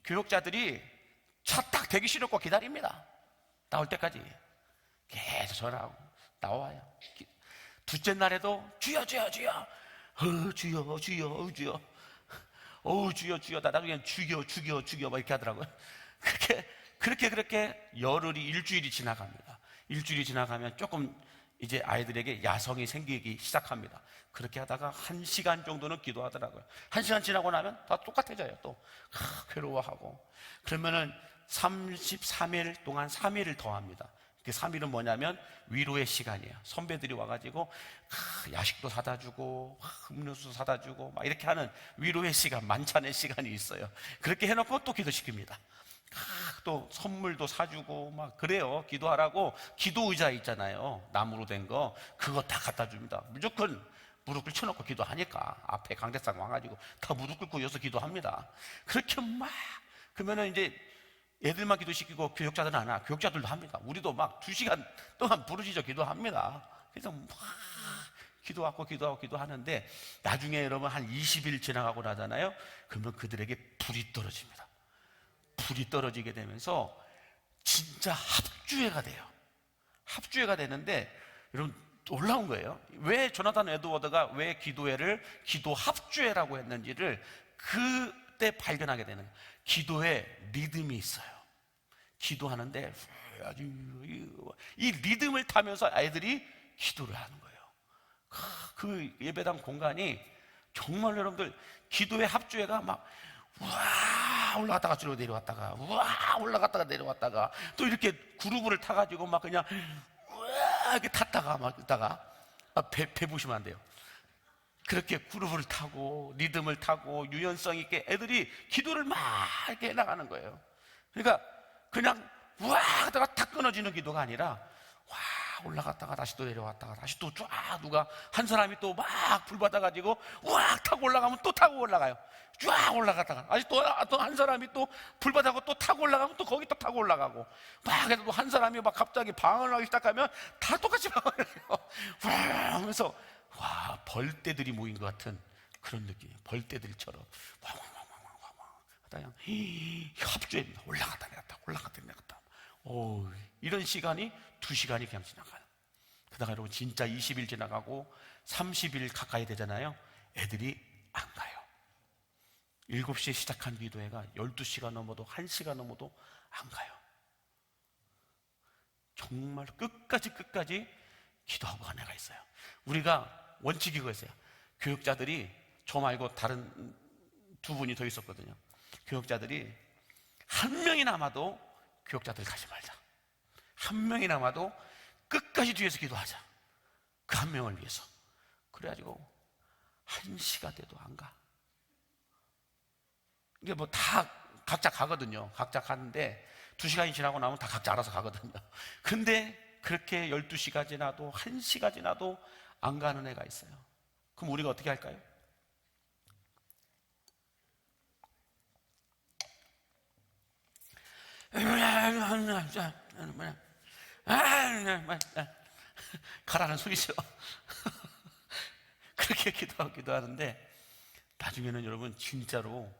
교육자들이 차 딱 대기 싣고 기다립니다. 나올 때까지 계속 전화하고 나와요. 둘째 날에도 주여 주여 나 나중에 죽여 막 이렇게 하더라고요. 그렇게 열흘이 일주일이 지나갑니다. 일주일이 지나가면 조금 이제 아이들에게 야성이 생기기 시작합니다. 그렇게 하다가 1시간 정도는 기도하더라고요. 1시간 지나고 나면 다 똑같아져요. 또 괴로워하고. 그러면은 33일 동안 3일을 더 합니다. 그 3일은 뭐냐면 위로의 시간이에요. 선배들이 와가지고 야식도 사다 주고 음료수 사다 주고 막 이렇게 하는 위로의 시간, 만찬의 시간이 있어요. 그렇게 해놓고 또 기도시킵니다. 또 선물도 사주고 막 그래요. 기도하라고 기도 의자 있잖아요. 나무로 된 거 그거 다 갖다 줍니다. 무조건 무릎 꿇혀놓고 기도하니까 앞에 강대상 와가지고 다 무릎 꿇고 여서 기도합니다. 그렇게 막 그러면은 이제 애들만 기도시키고 교육자들은 안 와. 교육자들도 합니다. 우리도 막 2시간 동안 부르짖어 기도합니다. 그래서 막 기도하는데 나중에 여러분 한 20일 지나가고 나잖아요. 그러면 그들에게 불이 떨어집니다. 불이 떨어지게 되면서 진짜 합주회가 돼요. 합주회가 되는데 여러분 놀라운 거예요. 왜 조나단 에드워드가 왜 기도회를 기도 합주회라고 했는지를 그때 발견하게 되는 거예요. 기도에 리듬이 있어요. 기도하는데 이 리듬을 타면서 아이들이 기도를 하는 거예요. 그 예배당 공간이 정말 여러분들 기도의 합주회가 막 우와 올라갔다가 쭉 내려왔다가 우와 올라갔다가 내려왔다가 또 이렇게 그루브를 타가지고 막 그냥 우와 이렇게 탔다가 막 있다가 배 보시면 안 돼요. 그렇게 그루브를 타고 리듬을 타고 유연성 있게 애들이 기도를 막 이렇게 해나가는 거예요. 그러니까 그냥 우와 하다가 탁 끊어지는 기도가 아니라 와 올라갔다가 다시 또 내려왔다가 다시 또 쫙 누가 한 사람이 또 막 불 받아가지고 우와 타고 올라가면 또 타고 올라가요. 쫙 올라갔다가 다시 또 한 사람이 또 불 받아고 또 타고 올라가면 또 거기 또 타고 올라가고 막 해도 한 사람이 막 갑자기 방언을 하기 시작하면 다 똑같이 방언을 해요. 와 하면서 와 벌떼들이 모인 것 같은 그런 느낌이에요. 벌떼들처럼 왕왕왕왕왕왕 하다가 협조입니다. 올라갔다 내렸다 이런 시간이 2시간이 그냥 지나가요. 그러다가 여러분 진짜 20일 지나가고 30일 가까이 되잖아요. 애들이 안 가요. 7시에 시작한 기도회가 12시가 넘어도 1시가 넘어도 안 가요. 정말 끝까지 기도하고 간 애가 있어요. 우리가 원칙이 그거였어요. 교육자들이 저 말고 다른 2분이 더 있었거든요. 교육자들이 한 명이 남아도 교육자들 가지 말자. 한 명이 남아도 끝까지 뒤에서 기도하자. 그 한 명을 위해서. 그래가지고 1시가 돼도 안 가. 이게 뭐 다 각자 가거든요. 각자 가는데 2시간이 지나고 나면 다 각자 알아서 가거든요. 근데 그렇게 12시가 지나도 1시가 지나도 안 가는 애가 있어요. 그럼 우리가 어떻게 할까요? 가라는 소리죠. 그렇게 기도하기도 하는데 나중에는 여러분 진짜로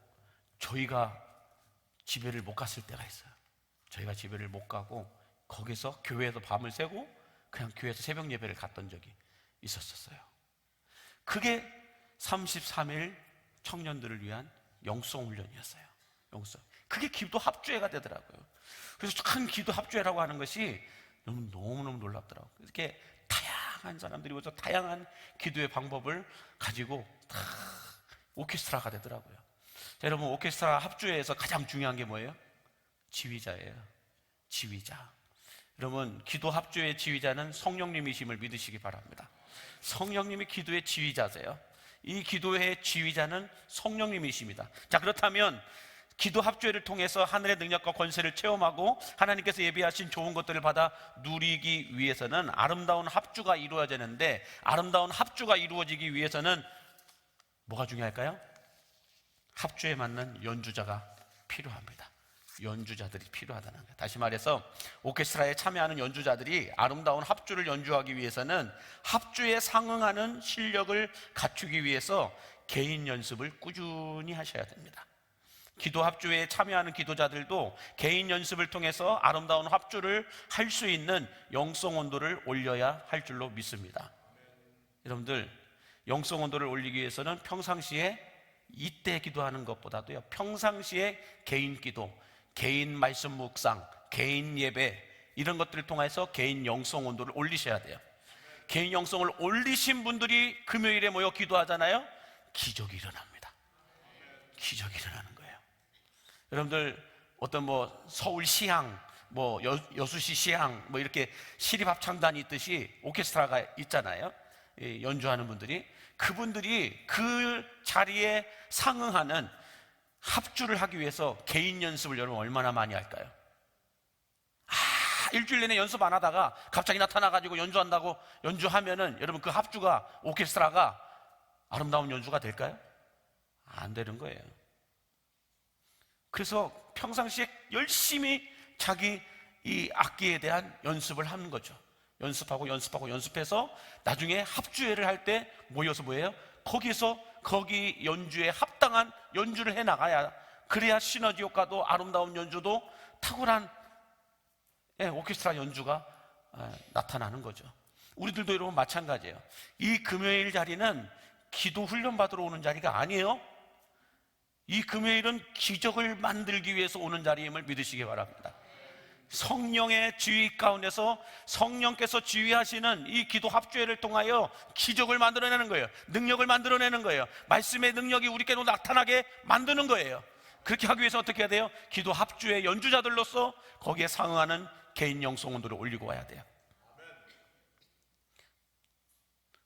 저희가 집회를 못 갔을 때가 있어요. 저희가 집회를 못 가고 거기서 교회에서 밤을 새고 그냥 교회에서 새벽 예배를 갔던 적이 있었어요. 그게 33일 청년들을 위한 영성 훈련이었어요. 영성. 그게 기도 합주회가 되더라고요. 그래서 큰 기도 합주회라고 하는 것이 너무너무 놀랍더라고요. 이렇게 다양한 사람들이 오셔서 다양한 기도의 방법을 가지고 다 오케스트라가 되더라고요. 자, 여러분, 오케스트라 합주회에서 가장 중요한 게 뭐예요? 지휘자예요. 지휘자. 여러분, 기도 합주의 지휘자는 성령님이심을 믿으시기 바랍니다. 성령님이 기도의 지휘자세요. 이 기도의 지휘자는 성령님이십니다. 자, 그렇다면 기도 합주회를 통해서 하늘의 능력과 권세를 체험하고 하나님께서 예비하신 좋은 것들을 받아 누리기 위해서는 아름다운 합주가 이루어지는데, 아름다운 합주가 이루어지기 위해서는 뭐가 중요할까요? 합주에 맞는 연주자가 필요합니다. 연주자들이 필요하다는 거예요. 다시 말해서 오케스트라에 참여하는 연주자들이 아름다운 합주를 연주하기 위해서는 합주에 상응하는 실력을 갖추기 위해서 개인 연습을 꾸준히 하셔야 됩니다. 기도 합주에 참여하는 기도자들도 개인 연습을 통해서 아름다운 합주를 할 수 있는 영성 온도를 올려야 할 줄로 믿습니다. 여러분들, 영성 온도를 올리기 위해서는 평상시에 이때 기도하는 것보다도요, 평상시에 개인 기도, 개인 말씀 묵상, 개인 예배, 이런 것들을 통해서 개인 영성 온도를 올리셔야 돼요. 개인 영성을 올리신 분들이 금요일에 모여 기도하잖아요. 기적이 일어납니다. 기적이 일어나는 거예요. 여러분들, 어떤 서울 시향, 여수시 시향, 이렇게 시립합창단이 있듯이 오케스트라가 있잖아요. 연주하는 분들이, 그분들이 그 자리에 상응하는 합주를 하기 위해서 개인 연습을 여러분 얼마나 많이 할까요? 일주일 내내 연습 안 하다가 갑자기 나타나가지고 연주한다고 연주하면은 여러분 그 합주가, 오케스트라가 아름다운 연주가 될까요? 안 되는 거예요. 그래서 평상시에 열심히 자기 이 악기에 대한 연습을 하는 거죠. 연습하고 연습해서 나중에 합주회를 할 때 모여서 뭐예요? 거기 연주에 합당한 연주를 해 나가야, 그래야 시너지 효과도 아름다운 연주도 탁월한 오케스트라 연주가 나타나는 거죠. 우리들도 여러분 마찬가지예요. 이 금요일 자리는 기도 훈련 받으러 오는 자리가 아니에요. 이 금요일은 기적을 만들기 위해서 오는 자리임을 믿으시기 바랍니다. 성령의 지휘 가운데서 성령께서 지휘하시는 이 기도 합주회를 통하여 기적을 만들어내는 거예요. 능력을 만들어내는 거예요. 말씀의 능력이 우리께로 나타나게 만드는 거예요. 그렇게 하기 위해서 어떻게 해야 돼요? 기도 합주회 연주자들로서 거기에 상응하는 개인 영성 온도를 올리고 와야 돼요.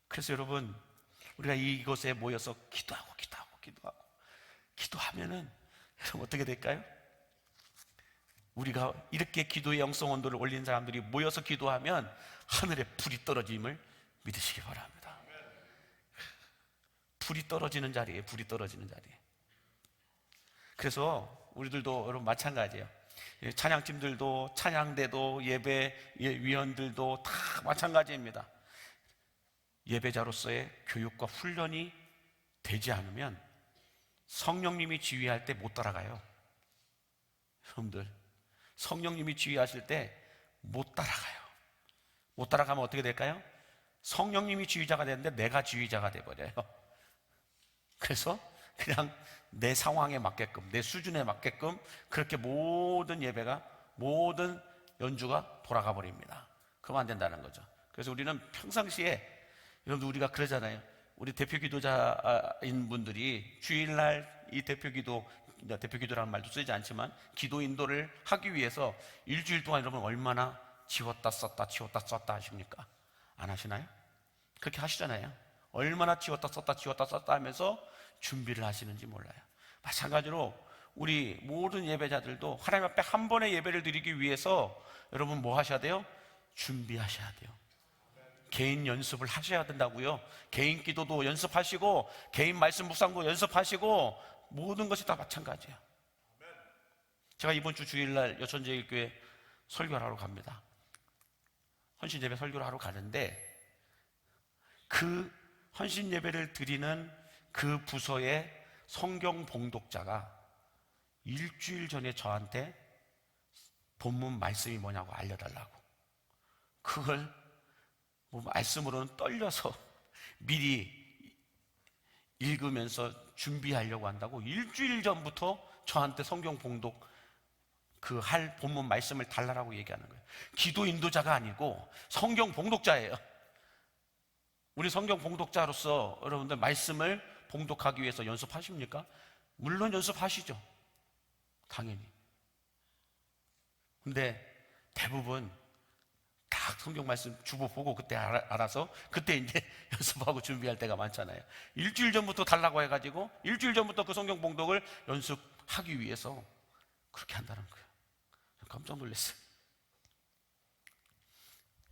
그래서 여러분, 우리가 이곳에 모여서 기도하면은 여러분 어떻게 될까요? 우리가 이렇게 기도의 영성 온도를 올린 사람들이 모여서 기도하면 하늘에 불이 떨어짐을 믿으시기 바랍니다. 불이 떨어지는 자리에, 불이 떨어지는 자리에. 그래서 우리들도 여러분 마찬가지예요. 찬양팀들도, 찬양대도, 예배 위원들도 다 마찬가지입니다. 예배자로서의 교육과 훈련이 되지 않으면 성령님이 지휘할 때 못 따라가요. 여러분들, 성령님이 지휘하실 때 못 따라가요. 못 따라가면 어떻게 될까요? 성령님이 지휘자가 되는데 내가 지휘자가 돼버려요. 그래서 그냥 내 상황에 맞게끔, 내 수준에 맞게끔 그렇게 모든 예배가, 모든 연주가 돌아가 버립니다. 그러면 안 된다는 거죠. 그래서 우리는 평상시에, 여러분들 우리가 그러잖아요. 우리 대표 기도자인 분들이 주일날 이 대표 기도라는 말도 쓰지 않지만 기도 인도를 하기 위해서 일주일 동안 여러분 얼마나 지웠다 썼다 하십니까? 안 하시나요? 그렇게 하시잖아요. 얼마나 지웠다 썼다 하면서 준비를 하시는지 몰라요. 마찬가지로 우리 모든 예배자들도 하나님 앞에 한 번의 예배를 드리기 위해서 여러분 뭐 하셔야 돼요? 준비하셔야 돼요. 개인 연습을 하셔야 된다고요. 개인 기도도 연습하시고 개인 말씀 묵상도 연습하시고 모든 것이 다 마찬가지예요. 제가 이번 주 주일날 여천제일교회 설교를 하러 갑니다. 헌신예배 설교를 하러 가는데 그 헌신예배를 드리는 그 부서의 성경 봉독자가 일주일 전에 저한테 본문 말씀이 뭐냐고 알려달라고, 그걸 뭐 말씀으로는 떨려서 미리 읽으면서 준비하려고 한다고 일주일 전부터 저한테 성경 봉독 그 할 본문 말씀을 달라고 얘기하는 거예요. 기도 인도자가 아니고 성경 봉독자예요. 우리 성경 봉독자로서 여러분들 말씀을 봉독하기 위해서 연습하십니까? 물론 연습하시죠. 당연히. 근데 대부분 딱 성경 말씀 주보 보고 그때 알아서 그때 이제 연습하고 준비할 때가 많잖아요. 일주일 전부터 달라고 해가지고 일주일 전부터 그 성경 봉독을 연습하기 위해서 그렇게 한다는 거예요. 깜짝 놀랐어요.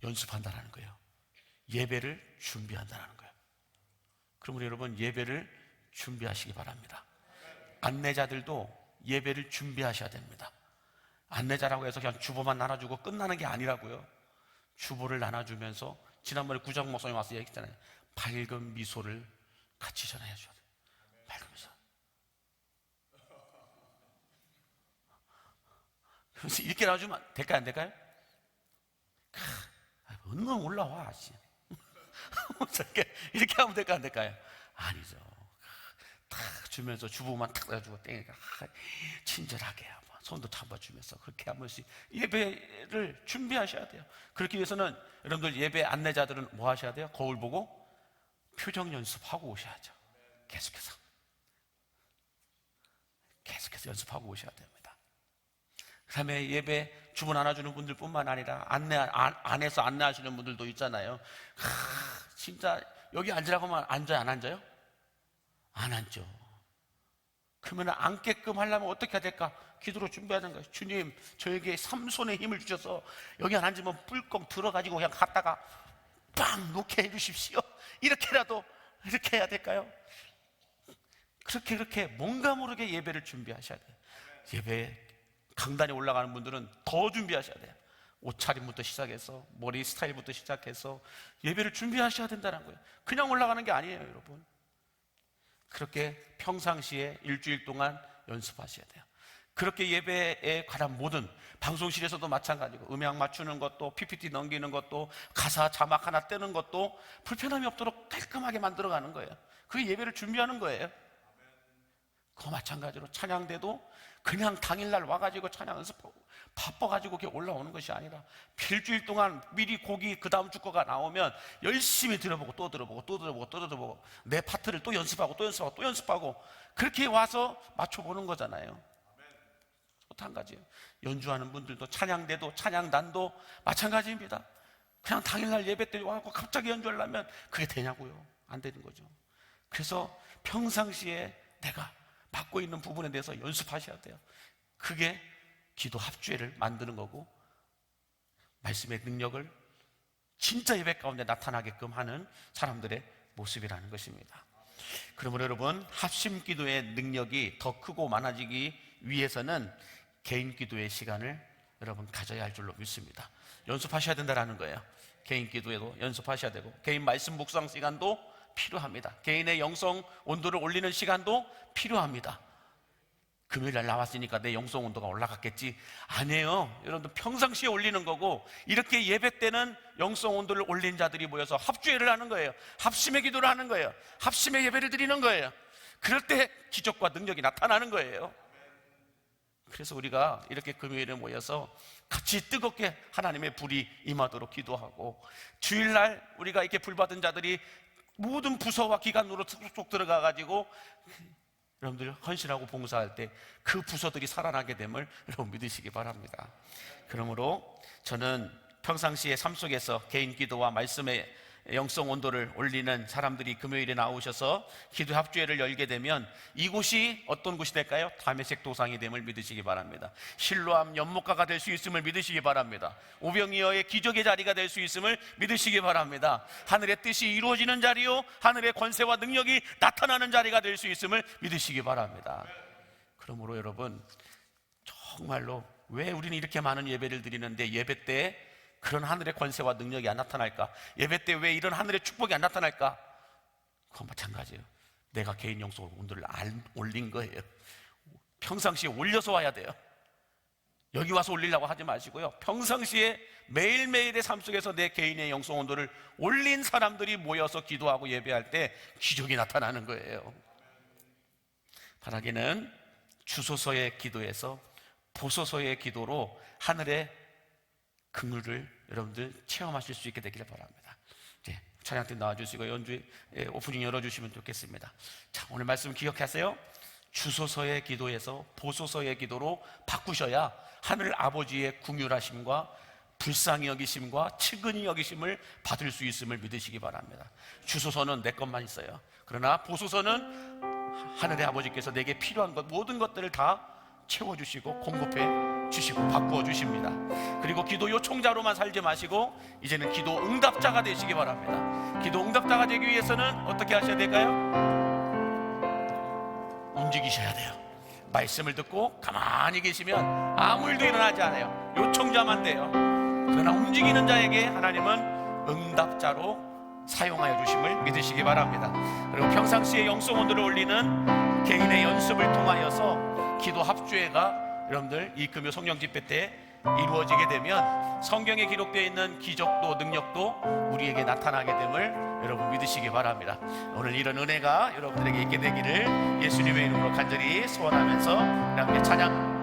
연습한다는 거예요. 예배를 준비한다는 거예요. 그러면 여러분 예배를 준비하시기 바랍니다. 안내자들도 예배를 준비하셔야 됩니다. 안내자라고 해서 그냥 주보만 나눠주고 끝나는 게 아니라고요. 주보를 나눠주면서 지난번에 구정 목사님 와서 얘기했잖아요. 밝은 미소를 같이 전해줘야 돼요. 밝은 미소. 그래서 이렇게 나눠주면 될까요? 안 될까요? 얼른 올라와. 이렇게 하면 될까요? 안 될까요? 아니죠. 탁 주면서 주보만 탁 해주고 땡이니까 친절하게 손도 잡아주면서 그렇게 한 번씩 예배를 준비하셔야 돼요. 그렇기 위해서는 여러분들 예배 안내자들은 뭐 하셔야 돼요? 거울 보고 표정 연습하고 오셔야죠. 계속해서 연습하고 오셔야 됩니다. 그 다음에 예배 주문 안아주는 분들 뿐만 아니라 안에서 안내하시는 분들도 있잖아요. 진짜 여기 앉으라고 하면 앉아요? 안 앉아요? 안 앉죠. 그러면 앉게끔 하려면 어떻게 해야 될까? 기도로 준비하는 거예요. 주님, 저에게 삼손의 힘을 주셔서 여기 안 앉으면 뿔꺽 들어가지고 그냥 갔다가 빵 놓게 해주십시오. 이렇게라도 이렇게 해야 될까요? 그렇게 뭔가 모르게 예배를 준비하셔야 돼요. 예배 강단에 올라가는 분들은 더 준비하셔야 돼요. 옷차림부터 시작해서 머리 스타일부터 시작해서 예배를 준비하셔야 된다는 거예요. 그냥 올라가는 게 아니에요, 여러분. 그렇게 평상시에 일주일 동안 연습하셔야 돼요. 그렇게 예배에 관한 모든 방송실에서도 마찬가지고 음향 맞추는 것도 PPT 넘기는 것도 가사 자막 하나 떼는 것도 불편함이 없도록 깔끔하게 만들어가는 거예요. 그게 예배를 준비하는 거예요. 그거 마찬가지로 찬양대도 그냥 당일날 와가지고 찬양 연습하고 바빠가지고 그게 올라오는 것이 아니라 일주일 동안 미리 곡이 그 다음 주 거가 나오면 열심히 들어보고 또 들어보고 또 들어보고 또 들어보고 내 파트를 또 연습하고 또 연습하고 또 연습하고 그렇게 와서 맞춰보는 거잖아요. 또 한 가지예요. 연주하는 분들도 찬양대도 찬양단도 마찬가지입니다. 그냥 당일날 예배 때 와서 갑자기 연주하려면 그게 되냐고요? 안 되는 거죠. 그래서 평상시에 내가 맡고 있는 부분에 대해서 연습하셔야 돼요. 그게 기도 합주회를 만드는 거고 말씀의 능력을 진짜 예배 가운데 나타나게끔 하는 사람들의 모습이라는 것입니다. 그러므로 여러분 합심 기도의 능력이 더 크고 많아지기 위해서는 개인 기도의 시간을 여러분 가져야 할 줄로 믿습니다. 연습하셔야 된다는 거예요. 개인 기도에도 연습하셔야 되고 개인 말씀 묵상 시간도 필요합니다. 개인의 영성 온도를 올리는 시간도 필요합니다. 금요일날 나왔으니까 내 영성 온도가 올라갔겠지? 아니에요. 여러분들 평상시에 올리는 거고 이렇게 예배 때는 영성 온도를 올린 자들이 모여서 합주회를 하는 거예요. 합심의 기도를 하는 거예요. 합심의 예배를 드리는 거예요. 그럴 때 기적과 능력이 나타나는 거예요. 그래서 우리가 이렇게 금요일에 모여서 같이 뜨겁게 하나님의 불이 임하도록 기도하고 주일날 우리가 이렇게 불 받은 자들이 모든 부서와 기관으로 쏙 들어가가지고 여러분들 헌신하고 봉사할 때 그 부서들이 살아나게 됨을 여러분 믿으시기 바랍니다. 그러므로 저는 평상시의 삶 속에서 개인 기도와 말씀의 영성 온도를 올리는 사람들이 금요일에 나오셔서 기도 합주회를 열게 되면 이곳이 어떤 곳이 될까요? 다메섹 도상이 됨을 믿으시기 바랍니다. 실로암 연못가가 될 수 있음을 믿으시기 바랍니다. 오병이어의 기적의 자리가 될 수 있음을 믿으시기 바랍니다. 하늘의 뜻이 이루어지는 자리요, 하늘의 권세와 능력이 나타나는 자리가 될 수 있음을 믿으시기 바랍니다. 그러므로 여러분, 정말로 왜 우리는 이렇게 많은 예배를 드리는데 예배 때 그런 하늘의 권세와 능력이 안 나타날까? 예배 때 왜 이런 하늘의 축복이 안 나타날까? 그건 마찬가지예요. 내가 개인 영성 온도를 올린 거예요. 평상시에 올려서 와야 돼요. 여기 와서 올리려고 하지 마시고요, 평상시에 매일매일의 삶 속에서 내 개인의 영성 온도를 올린 사람들이 모여서 기도하고 예배할 때 기적이 나타나는 거예요. 바라기는 주소서의 기도에서 보소서의 기도로 하늘의 긍휼을 여러분들 체험하실 수 있게 되기를 바랍니다. 찬양팀 나와주시고 연주 오프닝 열어주시면 좋겠습니다. 자, 오늘 말씀 기억하세요. 주소서의 기도에서 보소서의 기도로 바꾸셔야 하늘 아버지의 긍휼하심과 불쌍히 여기심과 측은히 여기심을 받을 수 있음을 믿으시기 바랍니다. 주소서는 내 것만 있어요. 그러나 보소서는 하늘의 아버지께서 내게 필요한 것, 모든 것들을 다 채워주시고 공급해 주시고 바꾸어 주십니다. 그리고 기도 요청자로만 살지 마시고 이제는 기도 응답자가 되시기 바랍니다. 기도 응답자가 되기 위해서는 어떻게 하셔야 될까요? 움직이셔야 돼요. 말씀을 듣고 가만히 계시면 아무 일도 일어나지 않아요. 요청자만 돼요. 그러나 움직이는 자에게 하나님은 응답자로 사용하여 주심을 믿으시기 바랍니다. 그리고 평상시에 영성 온도를 올리는 개인의 연습을 통하여서 기도 합주회가 여러분들 이 금요 성령 집회 때 이루어지게 되면 성경에 기록되어 있는 기적도 능력도 우리에게 나타나게 됨을 여러분 믿으시기 바랍니다. 오늘 이런 은혜가 여러분들에게 있게 되기를 예수님의 이름으로 간절히 소원하면서 함께 찬양